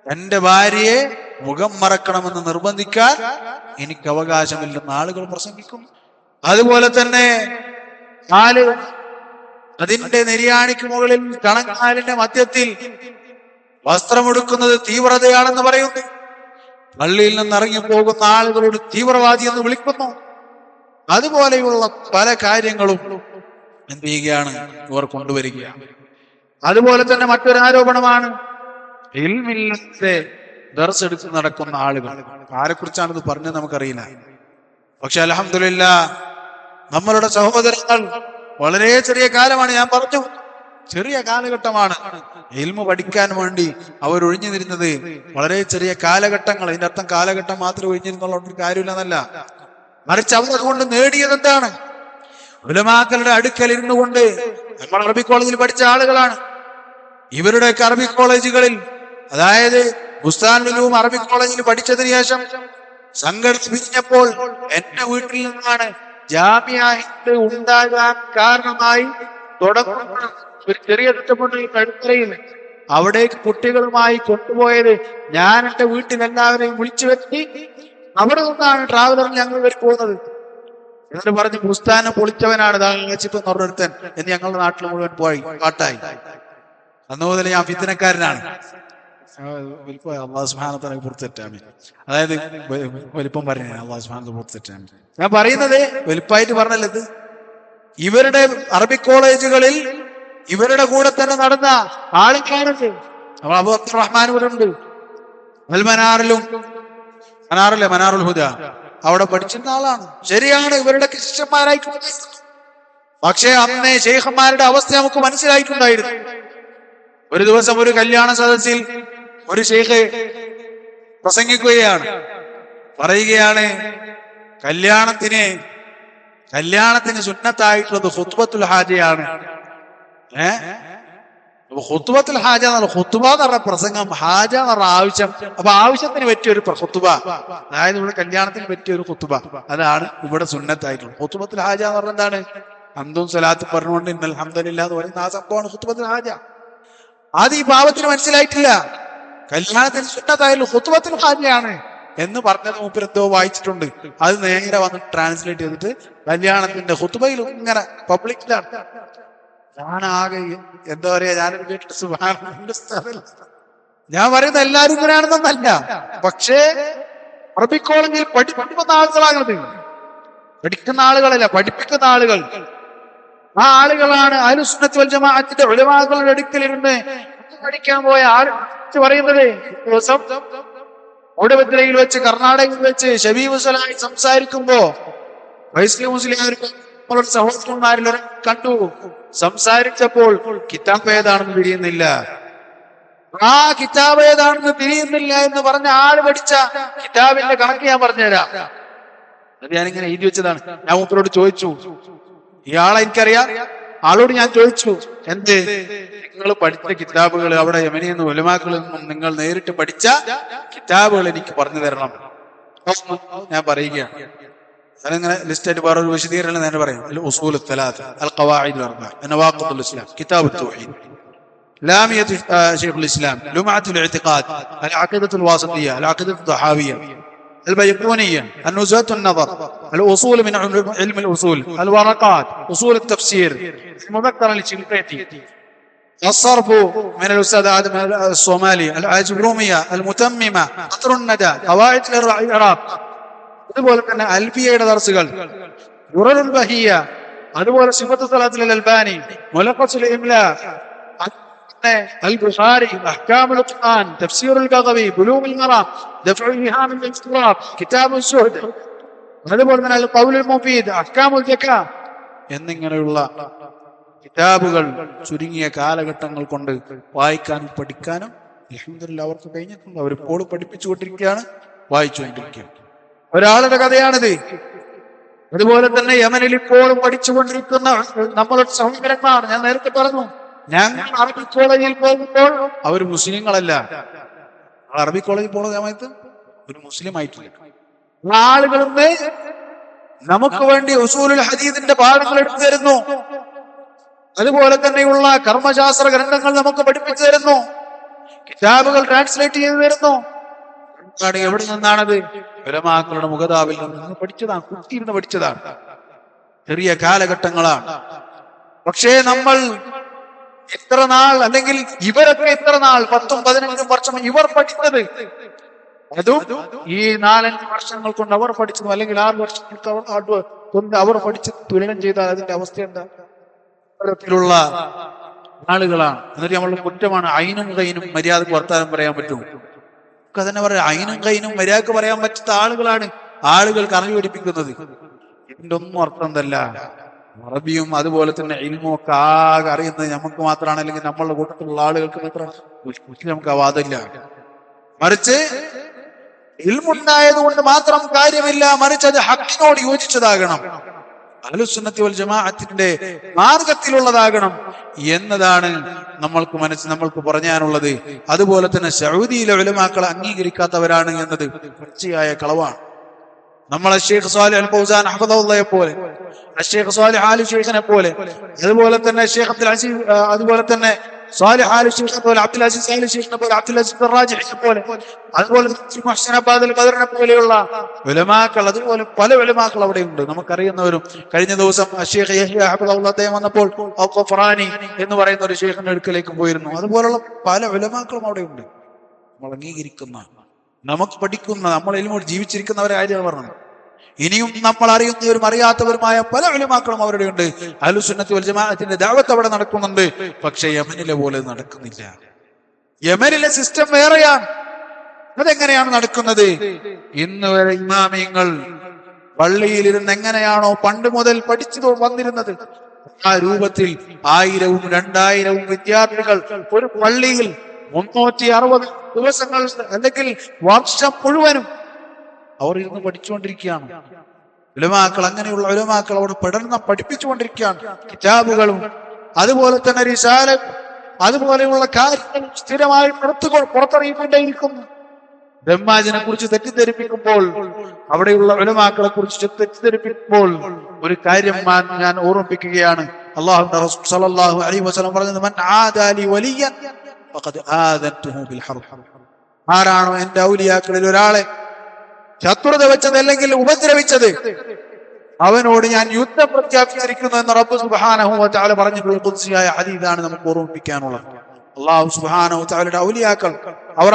എന്റെ ഭാര്യയെ മുഖം മറക്കണമെന്ന് നിർബന്ധിക്കാൻ എനിക്ക് അവകാശമില്ലെന്ന് ആളുകൾ പ്രസംഗിക്കും. അതുപോലെ തന്നെ അതിന്റെ നെരിയാണിക്ക് മുകളിൽ കണങ്ങാലിന്റെ മധ്യത്തിൽ വസ്ത്രമെടുക്കുന്നത് തീവ്രതയാണെന്ന് പറയുന്നു. പള്ളിയിൽ നിന്ന് ഇറങ്ങിപ്പോകുന്ന ആളുകളോട് തീവ്രവാദി എന്ന് വിളിക്കുന്നു. അതുപോലെയുള്ള പല കാര്യങ്ങളും എന്ത് ചെയ്യുകയാണ്? ഇവർ കൊണ്ടുവരികയാണ്. അതുപോലെ തന്നെ മറ്റൊരു ആരോപണമാണ് ഇൽമില്ലാതെ ദർസ് എടുത്ത് നടക്കുന്ന ആളുകൾ. ആരെക്കുറിച്ചാണ് ഇത് പറഞ്ഞത് നമുക്കറിയില്ല. പക്ഷെ അൽഹംദുലില്ലാഹ് നമ്മളുടെ സഹോദരങ്ങൾ വളരെ ചെറിയ കാലമാണ്, ഞാൻ പറഞ്ഞു ചെറിയ കാലഘട്ടമാണ് ഇൽമു പഠിക്കാൻ വേണ്ടി അവർ ഒഴിഞ്ഞിരുന്നത്. വളരെ ചെറിയ കാലഘട്ടങ്ങൾ. അതിന്റെ അർത്ഥം കാലഘട്ടം മാത്രം ഒഴിഞ്ഞിരുന്നുള്ള ഒരു കാര്യമില്ലെന്നല്ല, മറിച്ച് അവർ കൊണ്ട് നേടിയത് എന്താണ്? ഉലമാക്കളുടെ അടുക്കൽ ഇരുന്നു കൊണ്ട്, നമ്മൾ അറബി കോളേജിൽ പഠിച്ച ആളുകളാണ്. ഇവരുടെയൊക്കെ അറബി കോളേജുകളിൽ, അതായത് ബുസ്താനുലും അറബി കോളേജിൽ പഠിച്ചതിന് ശേഷം സംഘടന പിരിഞ്ഞപ്പോൾ എന്റെ വീട്ടിൽ നിന്നാണ് ജാമിഅ ഹിന്ദ് ഉണ്ടാകാൻ കാരണമായി തുടങ്ങുന്ന ഒരു ചെറിയ ചുറ്റപ്പുണ്ടിൽ കഴുത്തറയിൽ അവിടേക്ക് കുട്ടികളുമായി കൊണ്ടുപോയത് ഞാൻ എന്റെ വീട്ടിൽ എല്ലാവരെയും വിളിച്ചു വരുത്തി അവിടെ നിന്നാണ് ട്രാവലറിൽ ഞങ്ങൾ വരെ പോകുന്നത്. എന്നിട്ട് പറഞ്ഞ് പുസ്താനം പൊളിച്ചവനാണ് ദാച്ചിപ്പ് എന്ന് പറഞ്ഞൊരുത്തൻ എന്ന് ഞങ്ങളുടെ നാട്ടിൽ മുഴുവൻ പോയി കാട്ടായി. അന്ന് മുതൽ ഞാൻ ഫിത്തനക്കാരനാണ്. അള്ളാഹു സുബ്ഹാനഹു വ തആല പുറത്തെറ്റാമി. അതായത് വലിപ്പം പറഞ്ഞ അള്ളാഹു സുബ്ഹാനഹു വ തആല പുറത്തെറ്റാമി. ഞാൻ പറയുന്നത് വലുപ്പമായിട്ട് പറഞ്ഞല്ലത്. ഇവരുടെ അറബിക് കോളേജുകളിൽ ഇവരുടെ കൂടെ തന്നെ നടന്ന ആൾക്കാരുണ്ട്. നമ്മൾ അബൂ അബ്ദുറഹ്മാൻ ഇവിടെ ഉണ്ട്. മനാറിലെ മനാറുൽ ഹുദ അവിടെ പഠിച്ചിരുന്ന ആളാണ്. ശരിയാണ്, ഇവരുടെ ശിഷ്യന്മാരായിട്ട്. പക്ഷേ അന്നേ ശൈഖന്മാരുടെ അവസ്ഥ നമുക്ക് മനസ്സിലായിട്ടുണ്ടായിരുന്നു. ഒരു ദിവസം ഒരു കല്യാണ സദസ്സിൽ ഒരു ശൈഖ് പ്രസംഗിക്കുകയാണ്. പറയുകയാണ്, കല്യാണത്തിന് സുന്നത്തായിട്ടുള്ളത് ഖുത്ബത്തുൽ ഹാജയാണ്. ഖുത്ബത്തുൽ ഹാജ എന്ന് പറഞ്ഞ ഖുത്ബ എന്ന് പറഞ്ഞ പ്രസംഗം, ഹാജ എന്ന് പറഞ്ഞ ആവശ്യം. അപ്പൊ ആവശ്യത്തിന് പറ്റിയൊരു ഖുത്ബ, അതായത് ഇവിടെ കല്യാണത്തിന് പറ്റിയൊരു ഖുത്ബ, അതാണ് ഇവിടെ സുന്നത്തായിട്ടുള്ളത്. ഖുത്ബത്തുൽ ഹാജ എന്ന് പറഞ്ഞ എന്താണ്? ഹംദും സ്വലാത്തും പറഞ്ഞുകൊണ്ട് ഇന്നൽ ഹംദലില്ലാഹ് എന്ന് പറയുന്ന ആ സംഭവമാണ് ഖുത്ബത്തുൽ ഹാജ. അത് ഈ പാവത്തിന് മനസ്സിലായിട്ടില്ല. കല്യാണത്തിന് സുന്നത്തായിട്ടുള്ള ഖുത്ബത്തുൽ ഹാജയാണ് എന്ന് പറഞ്ഞത് മൂപ്പരെന്തോ വായിച്ചിട്ടുണ്ട്. അത് നേരെ വന്ന് ട്രാൻസ്ലേറ്റ് ചെയ്തിട്ട് കല്യാണത്തിന്റെ ഖുത്ബയിൽ ഇങ്ങനെ പബ്ലിക്കിലാണ്. ഞാനാകെ എന്താ പറയാ, ഞാനൊരു കേട്ടിട്ട് സുബ്ഹാനല്ലാഹ്. ഞാൻ പറയുന്ന എല്ലാവരും ഇങ്ങനെയാണെന്നല്ല, പക്ഷേ അറബിക് കോളേജിൽ പഠിപ്പിക്കുന്ന ആളുകളാണത്. പഠിക്കുന്ന ആളുകളല്ല, പഠിപ്പിക്കുന്ന ആളുകൾ. ആ ആളുകളാണ് അഹ്ലുസ് സുന്നത്ത് വൽ ജമാഅത്തിന്റെ ഉലമാക്കളുടെ അടുക്കലിരുന്ന് പഠിക്കാൻ പോയ ആൾ പറയുന്നത്. ദിവസം മൂടബദ്രയിൽ വെച്ച്, കർണാടകയിൽ വെച്ച് ഷബീബ് സലാഹി സംസാരിക്കുമ്പോ വൈസ്ലി മുസ്ലിം സഹോദരന്മാരിൽ കണ്ടു. സംസാരിച്ചപ്പോൾ കിതാബ് ഏതാണെന്ന് തിരിയുന്നില്ല. ആ കിതാബ് ഏതാണെന്ന് തിരിയുന്നില്ല എന്ന് പറഞ്ഞ ആള് പഠിച്ച കിതാബിന്റെ കണക്ക് ഞാൻ പറഞ്ഞുതരാം. അത് ഞാനിങ്ങനെ എഴുതി വെച്ചതാണ്. ഞാൻ മൂപ്പരോട് ചോദിച്ചു, ഇയാളെ എനിക്കറിയാം. ആളോട് ഞാൻ ചോദിച്ചു, എന്ത് നിങ്ങൾ പഠിച്ച കിതാബുകൾ, അവിടെ യമനിന്ന് ഉലമാക്കളിൽ നിന്നും നിങ്ങൾ നേരിട്ട് പഠിച്ച കിതാബുകൾ എനിക്ക് പറഞ്ഞു തരണം. ഞാൻ പറയുകയാണ്. അതിങ്ങനെ ലിസ്റ്റായിട്ട് വേറെ ഒരു വിശദീകരണം തന്നെ പറയാം. ഉസൂൽ الثلاثة القواعد الأربعة نواقض الإسلام كتاب التوحيد لامية شيخ الإسلام لمعة الاعتقاد العقيدة الواسطية العقيدة الطحاوية البيقونية النزهة النظر الأصول من علم الأصول الورقات أصول التفسير المذكرة للشنقيطي الصرف من الأستاذ آدم الصومالي الأجرومية المتممة قطر الندى قواعد الإعراب, അതുപോലെ തന്നെ അൽഫിയയുടെ ദർസുകൾ, ദുററുൽ ബഹിയ, അതുപോലെ സിഫത്തു സ്വലാത്തുൽ അൽബാനി, മുലഖസുൽ ഇംലാ, അൽ ബുഖാരി, അഹ്കാമുൽ ഖുർആൻ, തഫ്സീറുൽ ബഗവി, ബുലൂഗുൽ മറാം, ദഫ്ഉൽ ഇഹാമിൽ ഇസ്തിറാബ്, കിതാബുൽ സുഹദ്, അതുപോലെ തന്നെ അൽ ഖൗലുൽ മുഫീദ്, അഹ്കാമുൽ സക്കാ എന്നിങ്ങനെയുള്ള കിതാബുകൾ ചുരുങ്ങിയ കാലഘട്ടങ്ങൾ കൊണ്ട് വായിക്കാനും പഠിക്കാനും അൽഹംദുലില്ലാഹ് അവർക്ക് കഴിഞ്ഞിട്ടുണ്ട്. അവരിപ്പോൾ പഠിപ്പിച്ചുകൊണ്ടിരിക്കുകയാണ്, വായിച്ചുകൊണ്ടിരിക്കുകയാണ്. ഒരാളുടെ കഥയാണിത്. അതുപോലെ തന്നെ യമനിൽ ഇപ്പോഴും പഠിച്ചുകൊണ്ടിരിക്കുന്ന നമ്മളുടെ സഹോദരന്മാർ, ഞാൻ നേരത്തെ പറഞ്ഞു, ഞങ്ങൾ അറബി കോളേജിൽ പോകുമ്പോൾ അവർ മുസ്ലിങ്ങളല്ല. അറബി കോളേജിൽ പോകുന്ന സമയത്ത് ഒരു മുസ്ലിം ആയിട്ടില്ല. ആളുകളൊന്ന് നമുക്ക് വേണ്ടി ഉസൂലുൽ ഹദീസിന്റെ പാഠങ്ങൾ എടുത്തു തരുന്നു. അതുപോലെ തന്നെയുള്ള കർമ്മശാസ്ത്ര ഗ്രന്ഥങ്ങൾ നമുക്ക് പഠിപ്പിച്ചു തരുന്നു. കിതാബുകൾ ട്രാൻസ്ലേറ്റ് ചെയ്തു തരുന്നു. എവിടെ നിന്നാണത്? ഉലമാക്കളുടെ മുഖതാവിൽ നിന്ന് പഠിച്ചതാണ്, കുത്തിയിരുന്ന് പഠിച്ചതാണ്. ചെറിയ കാലഘട്ടങ്ങളാണ്. പക്ഷേ നമ്മൾ എത്ര നാൾ, അല്ലെങ്കിൽ ഇവരൊക്കെ എത്ര നാൾ, 10-15 വർഷം ഇവർ പഠിച്ചത്, അതും ഈ 4-5 വർഷങ്ങൾ കൊണ്ട് അവർ പഠിച്ചതും, അല്ലെങ്കിൽ 6 വർഷങ്ങൾക്ക് കൊണ്ട് അവർ പഠിച്ചത് തുലനം ചെയ്താൽ അതിന്റെ അവസ്ഥ എന്താ? തരത്തിലുള്ള ആളുകളാണ്. എന്നിട്ട് നമ്മളുടെ കുറ്റമാണ് ഐനും കൈനും മര്യാദക്ക് വർത്താനം പറയാൻ പറ്റും. തന്നെ പറയാം, ഐനും കൈനും മര്യാദക്ക് പറയാൻ പറ്റാത്ത ആളുകളാണ് ആളുകൾക്ക് അറിവ് പഠിപ്പിക്കുന്നത്. ഇതിന്റെ ഒന്നും അർത്ഥം എന്തല്ല. അറബിയും അതുപോലെ തന്നെ ഇൽമും ഒക്കെ ആകെ അറിയുന്നത് നമുക്ക് മാത്രമാണ്, അല്ലെങ്കിൽ നമ്മളുടെ കൂട്ടത്തിലുള്ള ആളുകൾക്ക് മാത്രമാണ്. നമുക്ക് ആ വാദമില്ല. മറിച്ച് ഇൽമുണ്ടായത് കൊണ്ട് മാത്രം കാര്യമില്ല, മറിച്ച് അത് ഹഖിനോട് യോജിച്ചതാകണം, അഹ്ലുസ് സുന്നത്തി വൽ ജമാഅത്തിന്റെ മാർഗത്തിലുള്ളതാകണം എന്നതാണ് നമ്മൾക്ക് പറയാനുള്ളത്. അതുപോലെ തന്നെ സൗദിയിലെ ഉലമാക്കളെ അംഗീകരിക്കാത്തവരാണ് എന്നത് പച്ചയായ കളവാണ്. നമ്മളെ ഷെയ്ഖ് സ്വാലിഹ് അൽ ഫൗസാൻ ഹഫദഹുല്ലാഹയെ പോലെ, ഷെയ്ഖ് സ്വാലിഹ് ആലി ഷെയ്ഖിനെ പോലെ, അതുപോലെ തന്നെ ഷെയ്ഖ് അബ്ദുൽ അസീസ്, അതുപോലെ തന്നെ സാലിഹ് ആലി ശൈഖിനെ പോലെ, അബ്ദുൽ അസീസ് ആലി ശൈഖിനെ പോലെ, അബ്ദുൽ അസീസ് റാജിഹിനെ പോലെ, അതുപോലെ മുഹ്സിൻ അബ്ബാദ് അൽ ബദറിനെ പോലെയുള്ള ഉലമാക്കൾ, അതുപോലെ പല ഉലമാക്കൾ അവിടെ ഉണ്ട് നമുക്കറിയുന്നവരും. കഴിഞ്ഞ ദിവസം ശൈഖ് യഹ്യ ഹഫിളഹുല്ലാഹ് അദ്ദേഹം വന്നപ്പോൾ ഖഫറാനി എന്ന് പറയുന്ന ഒരു ശൈഖിന്റെ അടുക്കലേക്ക് പോയിരുന്നു. അതുപോലുള്ള പല ഉലമാക്കളും അവിടെ ഉണ്ട്. നമ്മൾ അംഗീകരിക്കുന്ന, നമുക്ക് പഠിക്കുന്ന, നമ്മൾ ഇതിനോട് ജീവിച്ചിരിക്കുന്നവരെ കാര്യമാണ് പറഞ്ഞത്. ഇനിയും നമ്മൾ അറിയുന്നവരും അറിയാത്തവരുമായ പല ഉലമാക്കളും അവരുടെ ഉണ്ട്. അഹ്ലുസ് സുന്നത്തി വൽ ജമാഅത്തിന്റെ ദഅവത്ത് അവിടെ നടക്കുന്നുണ്ട്. പക്ഷെ യമനിലെ പോലെ നടക്കുന്നില്ല. യമനിലെ സിസ്റ്റം വേറെയാണ്. അതെങ്ങനെയാണ് നടക്കുന്നത്? ഇന്ന് വരെ ഇമാമിയങ്ങൾ പള്ളിയിലിരുന്ന് എങ്ങനെയാണോ പണ്ട് മുതൽ പഠിച്ചു വന്നിരുന്നത്, ആ രൂപത്തിൽ 1000-ഉം 2000-ഉം വിദ്യാർത്ഥികൾ ഒരു പള്ളിയിൽ 360 ദിവസങ്ങൾ അല്ലെങ്കിൽ വർഷം മുഴുവനും അവർ ഇരുന്ന് പഠിച്ചുകൊണ്ടിരിക്കുകയാണ്. ഉലമാക്കൾ, അങ്ങനെയുള്ള ഉലമാക്കൾ അവിടെ പഠിപ്പിച്ചുകൊണ്ടിരിക്കുകയാണ്. കിതാബുകളും അതുപോലെ തന്നെ റിസാല, അതുപോലെയുള്ള കാര്യങ്ങൾ സ്ഥിരമായി പുറത്തിറങ്ങിക്കൊണ്ടേയിരിക്കുന്നു. ബ്രഹ്മാജിനെ കുറിച്ച് തെറ്റിദ്ധരിപ്പിക്കുമ്പോൾ, അവിടെയുള്ള ഉലമാക്കളെ കുറിച്ച് തെറ്റിദ്ധരിപ്പിക്കുമ്പോൾ ഒരു കാര്യം ഞാൻ ഓർമ്മിപ്പിക്കുകയാണ്. അല്ലാഹുവിന്റെ റസൂൽ സ്വല്ലല്ലാഹു അലൈഹി വസല്ലം പറഞ്ഞത്, മൻ ആദാലി വലിയൻ ഫഖദ് ആദൻതുഹു ബിൽ ഹർബ്. ആരാണോ എന്റെ ഔലിയാക്കളിൽ ഒരാളെ ശത്രുത വെച്ചത് അല്ലെങ്കിൽ ഉപദ്രവിച്ചത്, അവനോട് ഞാൻ യുദ്ധം പ്രഖ്യാപിച്ചിരിക്കുന്നു എന്ന് റബ്ബ് സുബ്ഹാനഹു വ തആല പറഞ്ഞിട്ടുള്ള ഖുദ്സിയായ ഹദീസാണ് നമുക്ക് ഓർമ്മിപ്പിക്കാനുള്ളത്. അല്ലാഹു സുബ്ഹാനഹു വ തആലയുടെ ഔലിയാക്കൾ അവർ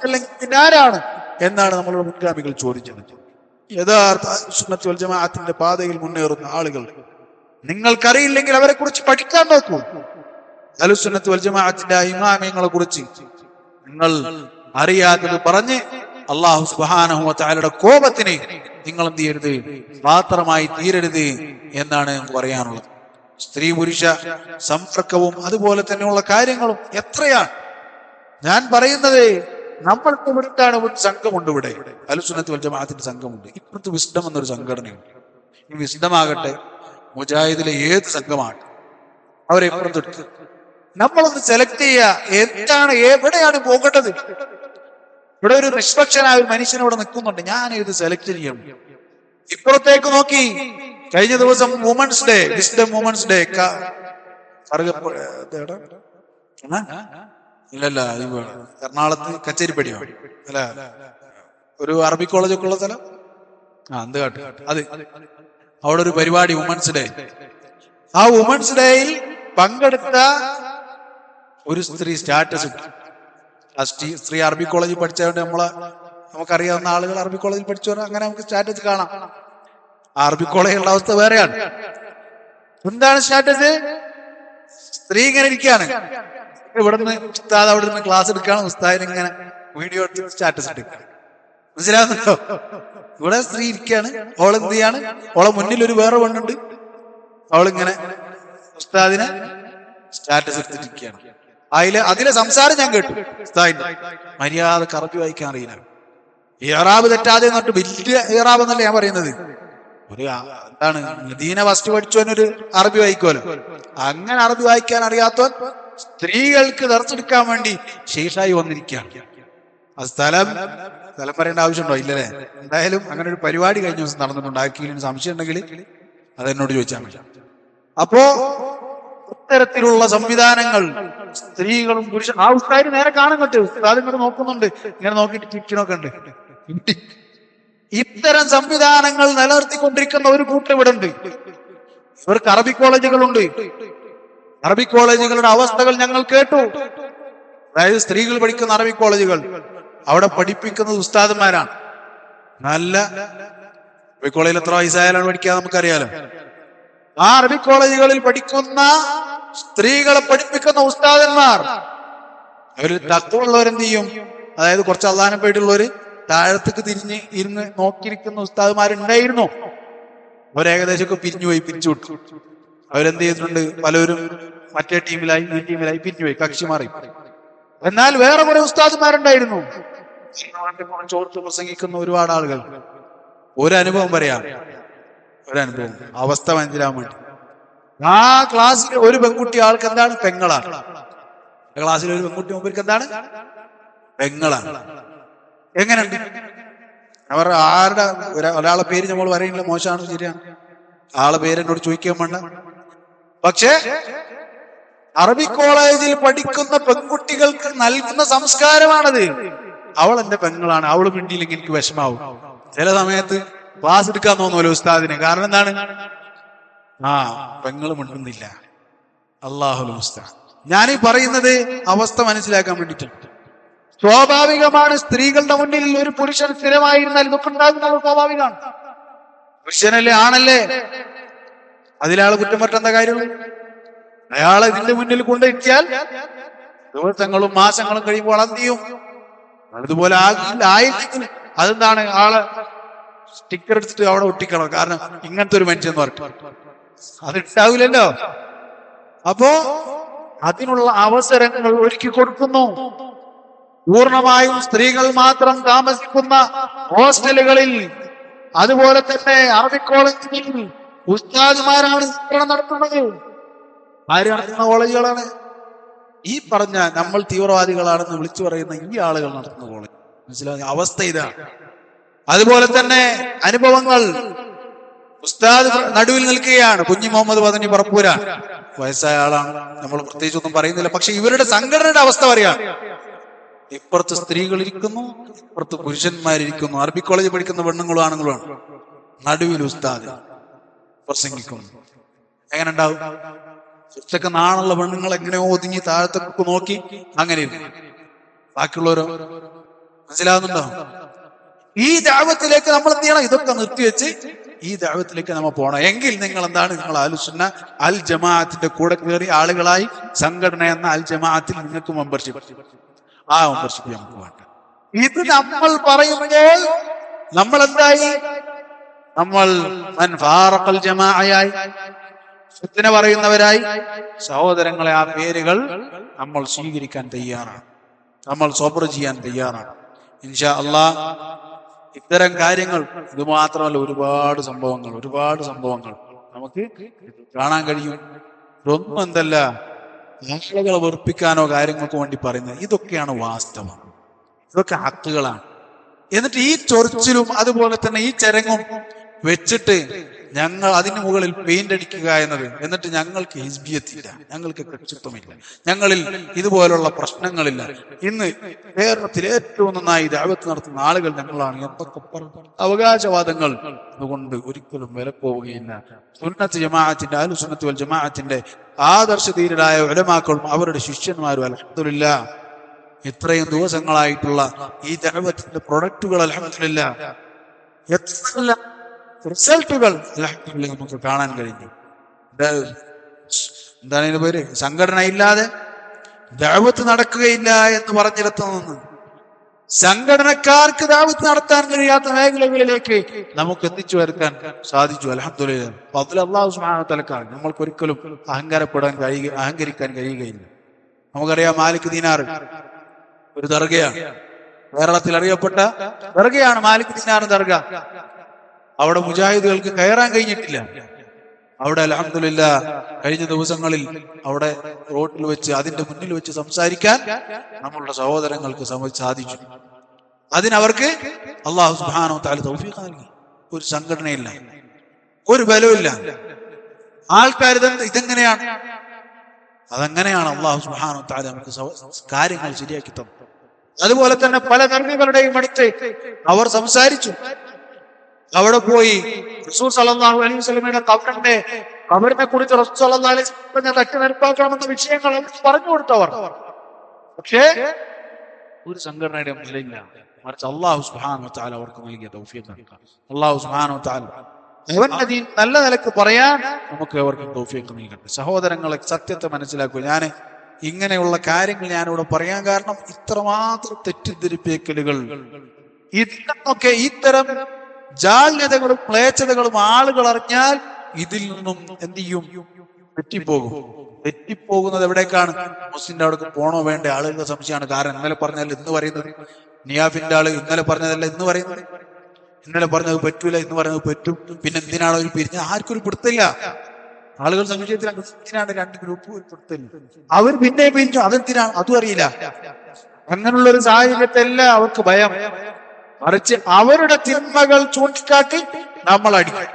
അല്ലെങ്കിൽ ആരാണ് എന്നാണ് നമ്മളുടെ മുൻഗാമികൾ ചോദിച്ചത്. യഥാർത്ഥ സുന്നത്ത് വൽ ജമാഅത്തിന്റെ പാതയിൽ മുന്നേറുന്ന ആളുകൾ, നിങ്ങൾക്കറിയില്ലെങ്കിൽ അവരെ കുറിച്ച് പഠിക്കാൻ നോക്കൂ. അഹ്ലുസ് സുന്നത്ത് വൽ ജമാഅത്തിന്റെ ഇമാമിയങ്ങളെ കുറിച്ച് നിങ്ങൾ അറിയാത്തത് പറഞ്ഞ് അല്ലാഹു സുബ്ഹാനഹു വ തആലയുടെ കോപത്തിന് നിങ്ങൾ എന്ത് ചെയ്യരുത്, പാത്രമായി തീരരുത് എന്നാണ് പറയാനുള്ളത്. സ്ത്രീ പുരുഷ സമ്പർക്കവും അതുപോലെ തന്നെയുള്ള കാര്യങ്ങളും എത്രയാണ്. ഞാൻ പറയുന്നത്, നമ്മൾക്ക് ഇവിടുത്താണ് ഒരു സംഘമുണ്ട്, ഇവിടെ അഹ്ലുസ് സുന്നത്ത് വൽ ജമാഅത്തിന്റെ സംഘമുണ്ട്. ഇപ്പുറത്ത് വിസ്ഡം എന്നൊരു സംഘടനയുണ്ട്. ഈ വിസ്ഡമാകട്ടെ മുജാഹിദിലെ ഏത് സംഘമാണ്, അവരെ ഇപ്പുറത്തെടുത്ത് നമ്മളൊന്ന് സെലക്ട് ചെയ്യുക. എന്താണ്, എവിടെയാണ് പോകേണ്ടത്? ഇവിടെ ഒരു നിഷ്പക്ഷനായ ഒരു മനുഷ്യനോട് നിൽക്കുന്നുണ്ട്, ഞാൻ ഇത് സെലക്ട് ചെയ്യണം. ഇപ്പുറത്തേക്ക് നോക്കി. കഴിഞ്ഞ ദിവസം women's day, wisdom women's day ഇല്ലല്ല, എറണാകുളത്ത് കച്ചേരിപ്പടിയോ അല്ല, ഒരു അറബി കോളേജൊക്കെ ഉള്ള സ്ഥലം, എന്ത് കാട്ട് അത്, അവിടെ ഒരു പരിപാടി വുമൻസ് ഡേ. ആ വുമൻസ് ഡേയിൽ പങ്കെടുത്ത ഒരു സ്ത്രീ സ്റ്റാറ്റസ് ഇട്ടു. ആ സ്ത്രീ അറബി കോളേജിൽ പഠിച്ചതുകൊണ്ട് നമുക്കറിയാവുന്ന ആളുകൾ അറബി കോളേജിൽ പഠിച്ചവർ, അങ്ങനെ നമുക്ക് സ്റ്റാറ്റസ് കാണാം. ആ അറബി കോളേജിലുള്ള അവസ്ഥ വേറെയാണ്. എന്താണ് സ്റ്റാറ്റസ്? സ്ത്രീ ഇങ്ങനെ ഇരിക്കുകയാണ്, ഇവിടുന്ന് ഉസ്താദ് അവിടെ നിന്ന് ക്ലാസ് എടുക്കുകയാണ്, ഉസ്താദിന് ഇങ്ങനെ വീഡിയോ എടുത്ത് സ്റ്റാറ്റസ് എടുക്കുകയാണ്. മനസ്സിലാവുന്നുണ്ടോ? ഇവിടെ സ്ത്രീ ഇരിക്കുകയാണ്, അവളെന്ത് ചെയ്യാണ്, അവളെ മുന്നിൽ ഒരു വേറെ പെണ്ണുണ്ട്, അവളിങ്ങനെ ഉസ്താദിനെ സ്റ്റാറ്റസ് എടുത്തിരിക്കുകയാണ്. അതിലെ സംസാരം ഞാൻ കേട്ടു. ഉസ്താദിന്റെ മര്യാദ അറബി വായിക്കാൻ അറിയില്ല, ഇറാബ് തെറ്റാതെ എന്നിട്ട് വലിയ ഇറാബ് എന്നല്ല ഞാൻ പറയുന്നത്. ഒരു എന്താണ്, മദീന ഫസ്റ്റ് പഠിച്ചവനൊരു അറബി വായിക്കുമല്ലോ, അങ്ങനെ അറബി വായിക്കാൻ അറിയാത്തവൻ സ്ത്രീകൾക്ക് ദർശെടുക്കാൻ വേണ്ടി ഷെയ്ഖായി വന്നിരിക്കുകയാണ്. ആ സ്ഥലം പറയേണ്ട ആവശ്യമുണ്ടോ? ഇല്ലല്ലേ? എന്തായാലും അങ്ങനെ ഒരു പരിപാടി കഴിഞ്ഞ ദിവസം നടന്നിട്ടുണ്ട്. ആർക്കെങ്കിലും സംശയം ഉണ്ടെങ്കിൽ അതെന്നോട് ചോദിച്ചാൽ മതി. അപ്പോ ഇത്തരത്തിലുള്ള സംവിധാനങ്ങൾ സ്ത്രീകളും പുരുഷൻ, ആ ഉസ്താദിന് നേരെ കാണാൻ പറ്റും, ഉസ്താദ് ഇങ്ങോട്ട് നോക്കുന്നുണ്ട്, ഇങ്ങനെ നോക്കിയിട്ട് ചിരിക്കണൊക്കെ ഉണ്ട്. ഇത്തരം സംവിധാനങ്ങൾ നിലനിർത്തിക്കൊണ്ടിരിക്കുന്ന ഒരു കൂട്ടം ഇവിടെ ഉണ്ട്. ഇവർക്ക് അറബി കോളേജുകളുണ്ട്. അറബി കോളേജുകളുടെ അവസ്ഥകൾ ഞങ്ങൾ കേട്ടു. അതായത് സ്ത്രീകൾ പഠിക്കുന്ന അറബി കോളേജുകൾ, അവിടെ പഠിപ്പിക്കുന്നത് ഉസ്താദന്മാരാണ്. നല്ല അറബി കോളേജിൽ എത്ര വയസ്സായാലാണ് പഠിക്കുക നമുക്കറിയാലോ. ആ അറബി കോളേജുകളിൽ പഠിക്കുന്ന സ്ത്രീകളെ പഠിപ്പിക്കുന്ന ഉസ്താദന്മാർ അവര് തത്വമുള്ളവരെന്ത് ചെയ്യും? അതായത് കുറച്ച് അള്ളാഹനെ പോയിട്ടുള്ളവര് താഴത്തേക്ക് തിരിഞ്ഞ് ഇരുന്ന് നോക്കിയിരിക്കുന്ന ഉസ്താദുമാരുണ്ടായിരുന്നു. അവരേകദേശമൊക്കെ പിരിച്ചു വിട്ടു. അവരെന്ത് ചെയ്തിട്ടുണ്ട്? പലരും മറ്റേ ടീമിലായി ഈ ടീമിലായി പിരിഞ്ഞുപോയി, കക്ഷി മാറി. എന്നാൽ വേറെ കുറെ ഉസ്താദുമാരുണ്ടായിരുന്നു. ചോർത്ത് പ്രസംഗിക്കുന്ന ഒരുപാട് ആളുകൾ. ഒരനുഭവം പറയാം, ഒരനുഭവം അവസ്ഥ മനസ്സിലാൻ വേണ്ടി. ആ ക്ലാസ്സിൽ ഒരു പെൺകുട്ടി ആൾക്ക് എന്താണ്? പെങ്ങളാണ്. ക്ലാസ്സിൽ ഒരു പെൺകുട്ടി മുമ്പിലേക്ക് എന്താണ്? പെങ്ങളാണ്. എങ്ങനെയുണ്ട്? അവർ ആരുടെ ഒരാളെ പേര് നമ്മൾ പറയുന്നില്ല, മോശമാണ്, ശരിയാണ്, ആളെ പേര് എന്നോട് ചോദിക്കാൻ വേണ്ട. പക്ഷേ അറബി കോളേജിൽ പഠിക്കുന്ന പെൺകുട്ടികൾക്ക് നൽകുന്ന സംസ്കാരമാണത്. അവൾ എന്റെ പെങ്ങളാണ്, അവള് മിണ്ടിയില്ലെങ്കിൽ എനിക്ക് വിഷമാവും. ചില സമയത്ത് ക്ലാസ് എടുക്കാൻ തോന്നുമല്ലോ ഉസ്താദിന്. കാരണം എന്താണ്? പെങ്ങള് മിണ്ടുന്നില്ല. അല്ലാഹുൽ മുസ്തഅൻ. ഞാനീ പറയുന്നത് അവസ്ഥ മനസ്സിലാക്കാൻ വേണ്ടിയിട്ടാണ്. സ്വാഭാവികമാണ്, സ്ത്രീകളുടെ മുന്നിൽ ഒരു പുരുഷൻ സ്ഥിരമായിരുന്നാൽ ഇതൊക്കെ ഉണ്ടാകുന്നത് സ്വാഭാവികമാണ്. പുരുഷനല്ലേ, ആണല്ലേ, അതിലാള് കുറ്റം പറ്റേണ്ട കാര്യമുള്ളൂ. അയാളെ ഇതിന്റെ മുന്നിൽ കൊണ്ടിരിക്കാൻ ദിവസങ്ങളും മാസങ്ങളും കഴിയുമ്പോൾ എന്ത് ചെയ്യും? അതുപോലെ ആയില്ലെങ്കിൽ അതെന്താണ്, ആളെ സ്റ്റിക്കർ എടുത്തിട്ട് അവിടെ ഒട്ടിക്കണം. കാരണം ഇങ്ങനത്തെ ഒരു മനുഷ്യൻ പറഞ്ഞു അതുണ്ടാവില്ലല്ലോ. അപ്പോ അതിനുള്ള അവസരങ്ങൾ ഒരുക്കി കൊടുക്കുന്നു. പൂർണ്ണമായും സ്ത്രീകൾ മാത്രം താമസിക്കുന്ന ഹോസ്റ്റലുകളിൽ, അതുപോലെ തന്നെ അറബി കോളേജുകളിൽ ഉസ്താദുമാരാണ് ശിക്ഷണം നടത്തുന്നത്. ആര് നടത്തുന്ന കോളേജുകളാണ്? ഈ പറഞ്ഞ നമ്മൾ തീവ്രവാദികളാണെന്ന് വിളിച്ചു പറയുന്ന ഈ ആളുകൾ നടത്തുന്ന കോളേജ്. മനസ്സിലാവുന്ന അവസ്ഥ ഇതാണ്. അതുപോലെ തന്നെ അനുഭവങ്ങൾ. ഉസ്താദ് നടുവിൽ നിൽക്കുകയാണ്. കുഞ്ഞി മുഹമ്മദ് പതനി പറപ്പൂരാൻ, വയസ്സായ ആളാണ്, നമ്മൾ പ്രത്യേകിച്ച് ഒന്നും പറയുന്നില്ല. പക്ഷെ ഇവരുടെ സംഘടനയുടെ അവസ്ഥ പറയാം. ഇപ്പുറത്ത് സ്ത്രീകൾ ഇരിക്കുന്നു, ഇപ്പുറത്ത് പുരുഷന്മാരിയ്ക്കുന്നു. അറബി കോളേജ് പഠിക്കുന്ന പെണ്ണുങ്ങളും ആണുങ്ങളുമാണ്. നടുവിൽ ഉസ്താദ് പ്രസംഗിക്കുന്നു. എങ്ങനെ ഉണ്ടാവും? ഉച്ചക്ക് നാണുള്ള പെണ്ണുങ്ങൾ എങ്ങനെയോ ഒതുങ്ങി താഴത്തേക്ക് നോക്കി അങ്ങനെ ഇരുന്നു. ബാക്കിയുള്ളവരോ? മനസ്സിലാവുന്നുണ്ടോ? ഈ ദഅവത്തിലേക്ക് നമ്മൾ എന്ത് ചെയ്യണം? ഇതൊക്കെ നിർത്തിവെച്ച് ഈ ദഅവത്തിലേക്ക് നമ്മൾ പോകണം. എങ്കിൽ നിങ്ങൾ എന്താണ്? നിങ്ങൾ അഹ്ലുസുന്ന അൽ ജമാഅത്തിന്റെ കൂടെ കയറി ആളുകളായി സംഘടന എന്ന അൽ ജമാഅത്തിൽ നിങ്ങൾക്ക് മെമ്പർഷിപ്പ്, ആ മെമ്പർഷിപ്പ് നമുക്ക് വേണ്ട. ഇത് നമ്മൾ പറയുമ്പോൾ നമ്മൾ എന്തായി? നമ്മൾ മൻഫാറഖൽ ജമാഅയായി, സുന്നത്തിനെ പറയുന്നവരായി. സഹോദരങ്ങളെ, ആ പേരുകൾ നമ്മൾ സ്വീകരിക്കാൻ തയ്യാറാണ്, നമ്മൾ സബ്ർ ചെയ്യാൻ തയ്യാറാണ്. ഇൻഷാ അല്ലാഹ് ഇത്തരം കാര്യങ്ങൾ, ഇത് മാത്രമല്ല ഒരുപാട് സംഭവങ്ങൾ നമുക്ക് കാണാൻ കഴിയും. ഇതൊന്നും എന്തല്ല ആളുകളെ വെറുപ്പിക്കാനോ കാര്യങ്ങൾക്കോ വേണ്ടി പറയുന്നത്. ഇതൊക്കെയാണ് വാസ്തവം, ഇതൊക്കെ ഹക്കുകളാണ്. എന്നിട്ട് ഈ ചൊറിച്ചിലും അതുപോലെ തന്നെ ഈ ചരങ്ങും വെച്ചിട്ട് ഞങ്ങൾ അതിന് മുകളിൽ പെയിന്റ് അടിക്കുക എന്നത്, എന്നിട്ട് ഞങ്ങൾക്ക് ഹിസ്ബിയത്തില്ല, ഞങ്ങൾക്ക് കക്ഷിത്വമില്ല, ഞങ്ങളിൽ ഇതുപോലുള്ള പ്രശ്നങ്ങളില്ല, ഇന്ന് കേരളത്തിൽ ഏറ്റവും നന്നായി ദഅവത്ത് നടത്തുന്ന ആളുകൾ ഞങ്ങളാണ് എന്തൊക്കെ അവകാശവാദങ്ങൾ, അതുകൊണ്ട് ഒരിക്കലും വിലപ്പോവുകയില്ല. സുന്നത്ത് ജമാഅത്തിന്റെ, അഹ്ലു സുന്നത്ത് വൽ ജമാഅത്തിന്റെ ആദർശധീരരായ ഉലമാക്കളും അവരുടെ ശിഷ്യന്മാരും അൽഹംദുലില്ലാഹ് ഇത്രയും ദിവസങ്ങളായിട്ടുള്ള ഈ ദഅവത്തിന്റെ പ്രൊഡക്റ്റുകൾ അൽഹംദുലില്ലാഹ് എത്ര റിസൾട്ടുകൾ നമുക്ക് കാണാൻ കഴിഞ്ഞു. എന്താണ് ഇതിന്റെ പേര്? സംഘടന ഇല്ലാതെ ദഅവത്ത് നടക്കുകയില്ല എന്ന് പറഞ്ഞിടത്തുനിന്ന് സംഘടനക്കാർക്ക് ദഅവത്ത് നടത്താൻ കഴിയാത്ത മേഖലകളിലേക്ക് നമുക്ക് എത്തിച്ചു വരുത്താൻ സാധിച്ചു. അൽഹംദുലില്ലാഹ്. ഫദ്ൽ അല്ലാഹു സുബ്ഹാനഹു വ തആലക്കാണ്. നമ്മൾക്ക് ഒരിക്കലും അഹങ്കരിക്കാൻ കഴിയുകയില്ല. നമുക്കറിയാം, മാലിക് ദീനാർ ഒരു ദർഗയാണ്, കേരളത്തിൽ അറിയപ്പെട്ട ദർഗയാണ് മാലിക് ദീനാർ ദർഗ. അവിടെ മുജാഹിദുകൾക്ക് കയറാൻ കഴിഞ്ഞിട്ടില്ല. അവിടെ അൽഹംദുലില്ലാഹ് കഴിഞ്ഞ ദിവസങ്ങളിൽ അവിടെ റോഡിൽ വെച്ച്, അതിന്റെ മുന്നിൽ വെച്ച് സംസാരിക്കാൻ നമ്മളുടെ സഹോദരങ്ങൾക്ക് സാധിച്ചു. അതിനവർക്ക് അല്ലാഹു സുബ്ഹാനഹു വ തആല തൗഫീഖ് നൽകി. ഒരു സംഘടനയില്ല, ഒരു ബലമില്ല. ആൾക്കാർ ഇതെങ്ങനെയാണ്? അതെങ്ങനെയാണ്? അല്ലാഹു സുബ്ഹാനഹു വ തആല നമുക്ക് കാര്യങ്ങൾ ശരിയാക്കി തന്നു. അതുപോലെ തന്നെ പല ധർമ്മികളുടെയും അടുത്ത് അവർ സംസാരിച്ചു. അവിടെ പോയി റസൂൽ സല്ലല്ലാഹു അലൈഹി വസല്ലമയുടെ ഖബറിനെ കുറിച്ച് റസൂൽ സല്ലല്ലാഹു അലൈഹി വസല്ലം തട്ടി നിരപ്പാക്കണമെന്ന വിഷയങ്ങൾ അവർക്ക് പറഞ്ഞു കൊടുത്തവർ. പക്ഷേ ഒരു സംഘടനയുടെ മുന്നിലില്ല, മറിച്ച് അല്ലാഹു സുബ്ഹാനഹു വ തആല അവർക്ക് നൽകിയ തൗഫീഖ്. അല്ലാഹു സുബ്ഹാനഹു വ തആല അവന്റെ ദീൻ നല്ല നിലക്ക് പറയാൻ നമുക്ക് അവർക്ക് തൗഫീഖ് നൽകട്ടെ. സഹോദരങ്ങളെ, സത്യത്തെ മനസ്സിലാക്കുക. ഞാൻ ഇങ്ങനെയുള്ള കാര്യങ്ങൾ ഞാനിവിടെ പറയാൻ കാരണം ഇത്രമാത്രം തെറ്റിദ്ധരിപ്പിക്കലുകൾ, ഇതിനൊക്കെ ഇത്തരം ജാള്യതകളും ക്ലേച്ഛതകളും ആളുകൾ അറിഞ്ഞാൽ ഇതിൽ നിന്നും എന്ത് ചെയ്യും? തെറ്റിപ്പോകുന്നത് എവിടേക്കാണ്? മുസ്ലിന്റെ അവിടെ പോണോ വേണ്ട ആളുകളുടെ സംശയമാണ്. കാരണം ഇന്നലെ പറഞ്ഞതല്ല ഇന്ന് പറയുന്നത്. നിയാഫിന്റെ ആള് ഇന്നലെ പറഞ്ഞതല്ല ഇന്ന് പറയുന്നത്. ഇന്നലെ പറഞ്ഞത് പറ്റൂല, ഇന്ന് പറയുന്നത് പറ്റും. പിന്നെ എന്തിനാണ് അവർ പിരിഞ്ഞ? ആർക്കും ഒരു പിടുത്തില്ല. ആളുകൾ സംശയത്തിലാണ്, എന്തിനാണ് രണ്ട് ഗ്രൂപ്പ് ഒരു പിടുത്തില്ല. അവർ പിന്നെ പിരിഞ്ഞു, അതെന്തിനാണ്? അതും അറിയില്ല. അങ്ങനെയുള്ള ഒരു സാഹചര്യത്തിലല്ല അവർക്ക് ഭയം, മറിച്ച് അവരുടെ തിന്മകൾ ചൂണ്ടിക്കാട്ടി നമ്മൾ അടിക്കും.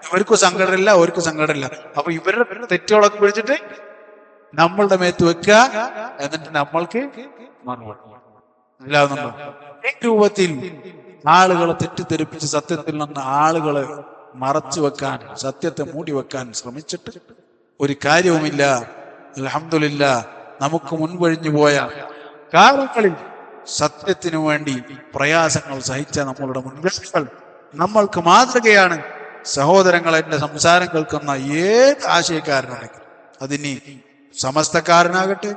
ഇവർക്കും സങ്കടമില്ല, അവർക്കും സങ്കടമില്ല. അപ്പൊ ഇവരുടെ തെറ്റുകളൊക്കെ പിടിച്ചിട്ട് നമ്മളുടെ മേത്ത് വെക്കുക, എന്നിട്ട് നമ്മൾക്ക് മറുപടി. മനസ്സിലാവുന്നുണ്ടോ? ഈ രൂപത്തിൽ ആളുകളെ തെറ്റിദ്ധരിപ്പിച്ച് സത്യത്തിൽ നിന്ന് ആളുകളെ മറച്ചു വെക്കാൻ, സത്യത്തെ മൂടി വെക്കാൻ ശ്രമിച്ചിട്ട് ഒരു കാര്യവുമില്ല. അൽഹംദുലില്ലാഹ്, നമുക്ക് മുൻപൊഴിഞ്ഞു പോയ കാലങ്ങളിൽ സത്യത്തിനു വേണ്ടി പ്രയാസങ്ങൾ സഹിച്ച നമ്മളുടെ മുൻഗാമികൾ നമ്മൾക്ക് മാതൃകയാണ്. സഹോദരങ്ങൾ, എന്റെ സംസാരം കേൾക്കുന്ന ഏത് ആശയക്കാരനാണെങ്കിലും, അതിനി സമസ്തക്കാരനാകട്ടെ,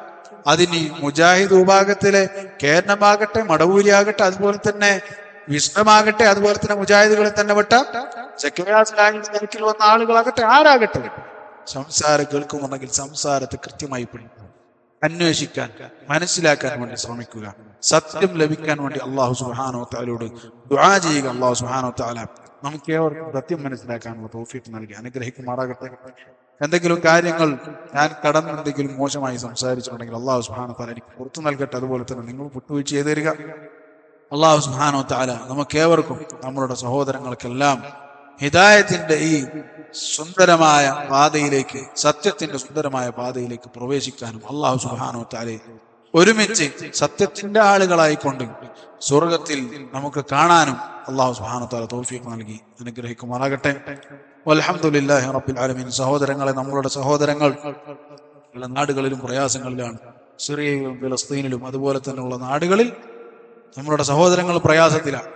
അതിനി മുജാഹിദ് വിഭാഗത്തിലെ കേരളമാകട്ടെ, മടവൂരിയാകട്ടെ, അതുപോലെ തന്നെ വിഷ്ണമാകട്ടെ, അതുപോലെ തന്നെ മുജാഹിദുകളിൽ തന്നെ പെട്ട സെക്രട്ടറി വന്ന ആളുകളാകട്ടെ, ആരാകട്ടെ, സംസാരം കേൾക്കുന്നുണ്ടെങ്കിൽ സംസാരത്തെ കൃത്യമായി പഠിക്കുക, അന്വേഷിക്കാൻ, മനസ്സിലാക്കാൻ വേണ്ടി ശ്രമിക്കുക, സത്യം ലഭിക്കാൻ വേണ്ടി അള്ളാഹു സുബ്ഹാനഹു വ തആലയോട് ദുആ ചെയ്യുക. അള്ളാഹു സുബ്ഹാനഹു വ തആല നമുക്ക് ഏവർക്കും സത്യം മനസ്സിലാക്കാനുള്ള തൗഫീഖ് നൽകി അനുഗ്രഹിക്കുമാറാകട്ടെ. എന്തെങ്കിലും കാര്യങ്ങൾ ഞാൻ എന്തെങ്കിലും മോശമായി സംസാരിച്ചിട്ടുണ്ടെങ്കിൽ അള്ളാഹു സുബ്ഹാനഹു വ തആല എനിക്ക് പുറത്തു നൽകട്ടെ. അതുപോലെ തന്നെ നിങ്ങൾ വിട്ടുവീഴ്ച ചെയ്തു തരിക. അള്ളാഹു സുബ്ഹാനഹു വ തആല നമുക്ക് ഏവർക്കും നമ്മളുടെ സഹോദരങ്ങൾക്കെല്ലാം ഹിദായത്തിന്റെ ഈ സുന്ദരമായ പാതയിലേക്ക്, സത്യത്തിന്റെ സുന്ദരമായ പാതയിലേക്ക് പ്രവേശിക്കാനും അള്ളാഹു സുബ്ഹാനഹു വ തആല ഒരുമിച്ച് സത്യത്തിന്റെ ആളുകളായിക്കൊണ്ട് സ്വർഗത്തിൽ നമുക്ക് കാണാനും അള്ളാഹു സുബ്ഹാനഹു വ തആല തൗഫീഖ് നൽകി അനുഗ്രഹിക്കുമാറാകട്ടെ. വൽഹംദുലില്ലാഹി റബ്ബിൽ ആലമീൻ. സഹോദരങ്ങളെ, നമ്മളുടെ സഹോദരങ്ങൾ ഉള്ള നാടുകളിലും പ്രയാസങ്ങളിലാണ്. സിറിയയിലും ഫലസ്തീനിലും അതുപോലെ തന്നെയുള്ള നാടുകളിൽ നമ്മളുടെ സഹോദരങ്ങൾ പ്രയാസത്തിലാണ്.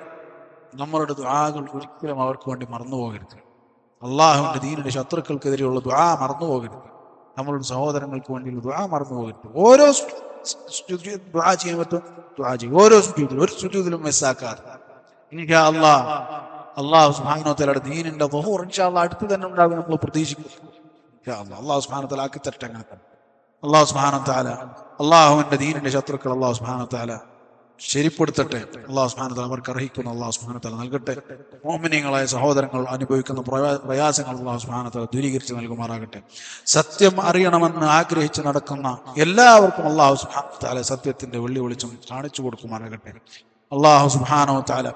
നമ്മളുടെ ദുആകൾ ഒരിക്കലും അവർക്ക് വേണ്ടി മറന്നുപോകരുത്. അള്ളാഹുവിന്റെ ദീനിന്റെ ശത്രുക്കൾക്കെതിരെയുള്ള ദുആ മറന്നുപോകരുത്. നമ്മളുടെ സഹോദരങ്ങൾക്ക് വേണ്ടിയുള്ള ദുആ മറന്നുപോകരുത്. ഓരോ ദുആ ചെയ്യാൻ പറ്റും ദുആ ചെയ്യും. ഓരോ സുജൂദിലും ഒരു സുജൂദിലും മിസ്സാക്കാതെ ഇൻഷാ അല്ലാഹ് അള്ളാഹു സുബ്ഹാനഹു വ തആലയുടെ ദീനിന്റെ ദുഹൂർ ഇൻഷാ അല്ലാഹ് അടുത്ത് തന്നെ ഉണ്ടാകും. നമ്മൾ പ്രതീക്ഷിക്കും. ഇൻഷാ അല്ലാഹ് അള്ളാഹു സുബ്ഹാനഹു വ തആല ആക്കി തരട്ടെ. അങ്ങനെ തന്നെ അള്ളാഹു സുബ്ഹാനഹു വ തആല അള്ളാഹുവിന്റെ ദീനിന്റെ ശത്രുക്കൾ അള്ളാഹു സുബ്ഹാനഹു വ തആല ശരിപ്പെടുത്തട്ടെ. അള്ളാഹു സുബ്ഹാനഹു വ തആല അവർക്ക് അർഹിക്കുന്ന അള്ളാഹു സുബ്ഹാനഹു വ തആല നൽകട്ടെ. മുഅ്മിനീങ്ങളായ സഹോദരങ്ങൾ അനുഭവിക്കുന്ന പ്രയാസങ്ങൾ അള്ളാഹു സുബ്ഹാനഹു വ തആല ദൂരീകരിച്ച് നൽകുമാറാകട്ടെ. സത്യം അറിയണമെന്ന് ആഗ്രഹിച്ച് നടക്കുന്ന എല്ലാവർക്കും അള്ളാഹു സുബ്ഹാനഹു വ തആല സത്യത്തിന്റെ വെള്ളി വെളിച്ചം കാണിച്ചു കൊടുക്കുമാറാകട്ടെ. അള്ളാഹു സുബ്ഹാനഹു വ തആല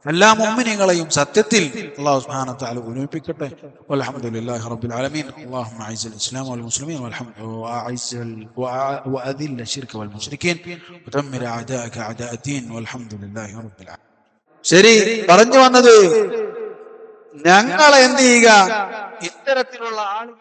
എല്ലാ മുഅ്മിനീങ്ങളെയും സത്യത്തിൽ അല്ലാഹു സുബ്ഹാനഹു വ തആല ഒരുമിപ്പിക്കട്ടെ. വൽഹംദുലില്ലാഹി റബ്ബിൽ ആലമീൻ. അല്ലാഹുമ്മ അഇസ്സൽ ഇസ്ലാം വൽ മുസ്ലിമീൻ വഅദില്ല ശിർക വൽ മുശ്രിക്കീൻ വദമ്മിർ അഅദാഅക അഅദാഅദ്ദീൻ വൽഹംദുലില്ലാഹി റബ്ബിൽ ആലമീൻ. ശരി, പറഞ്ഞു വന്നത് ഞങ്ങൾ എന്ത് ചെയ്യുക, ഇത്തരത്തിലുള്ള ആളുകൾ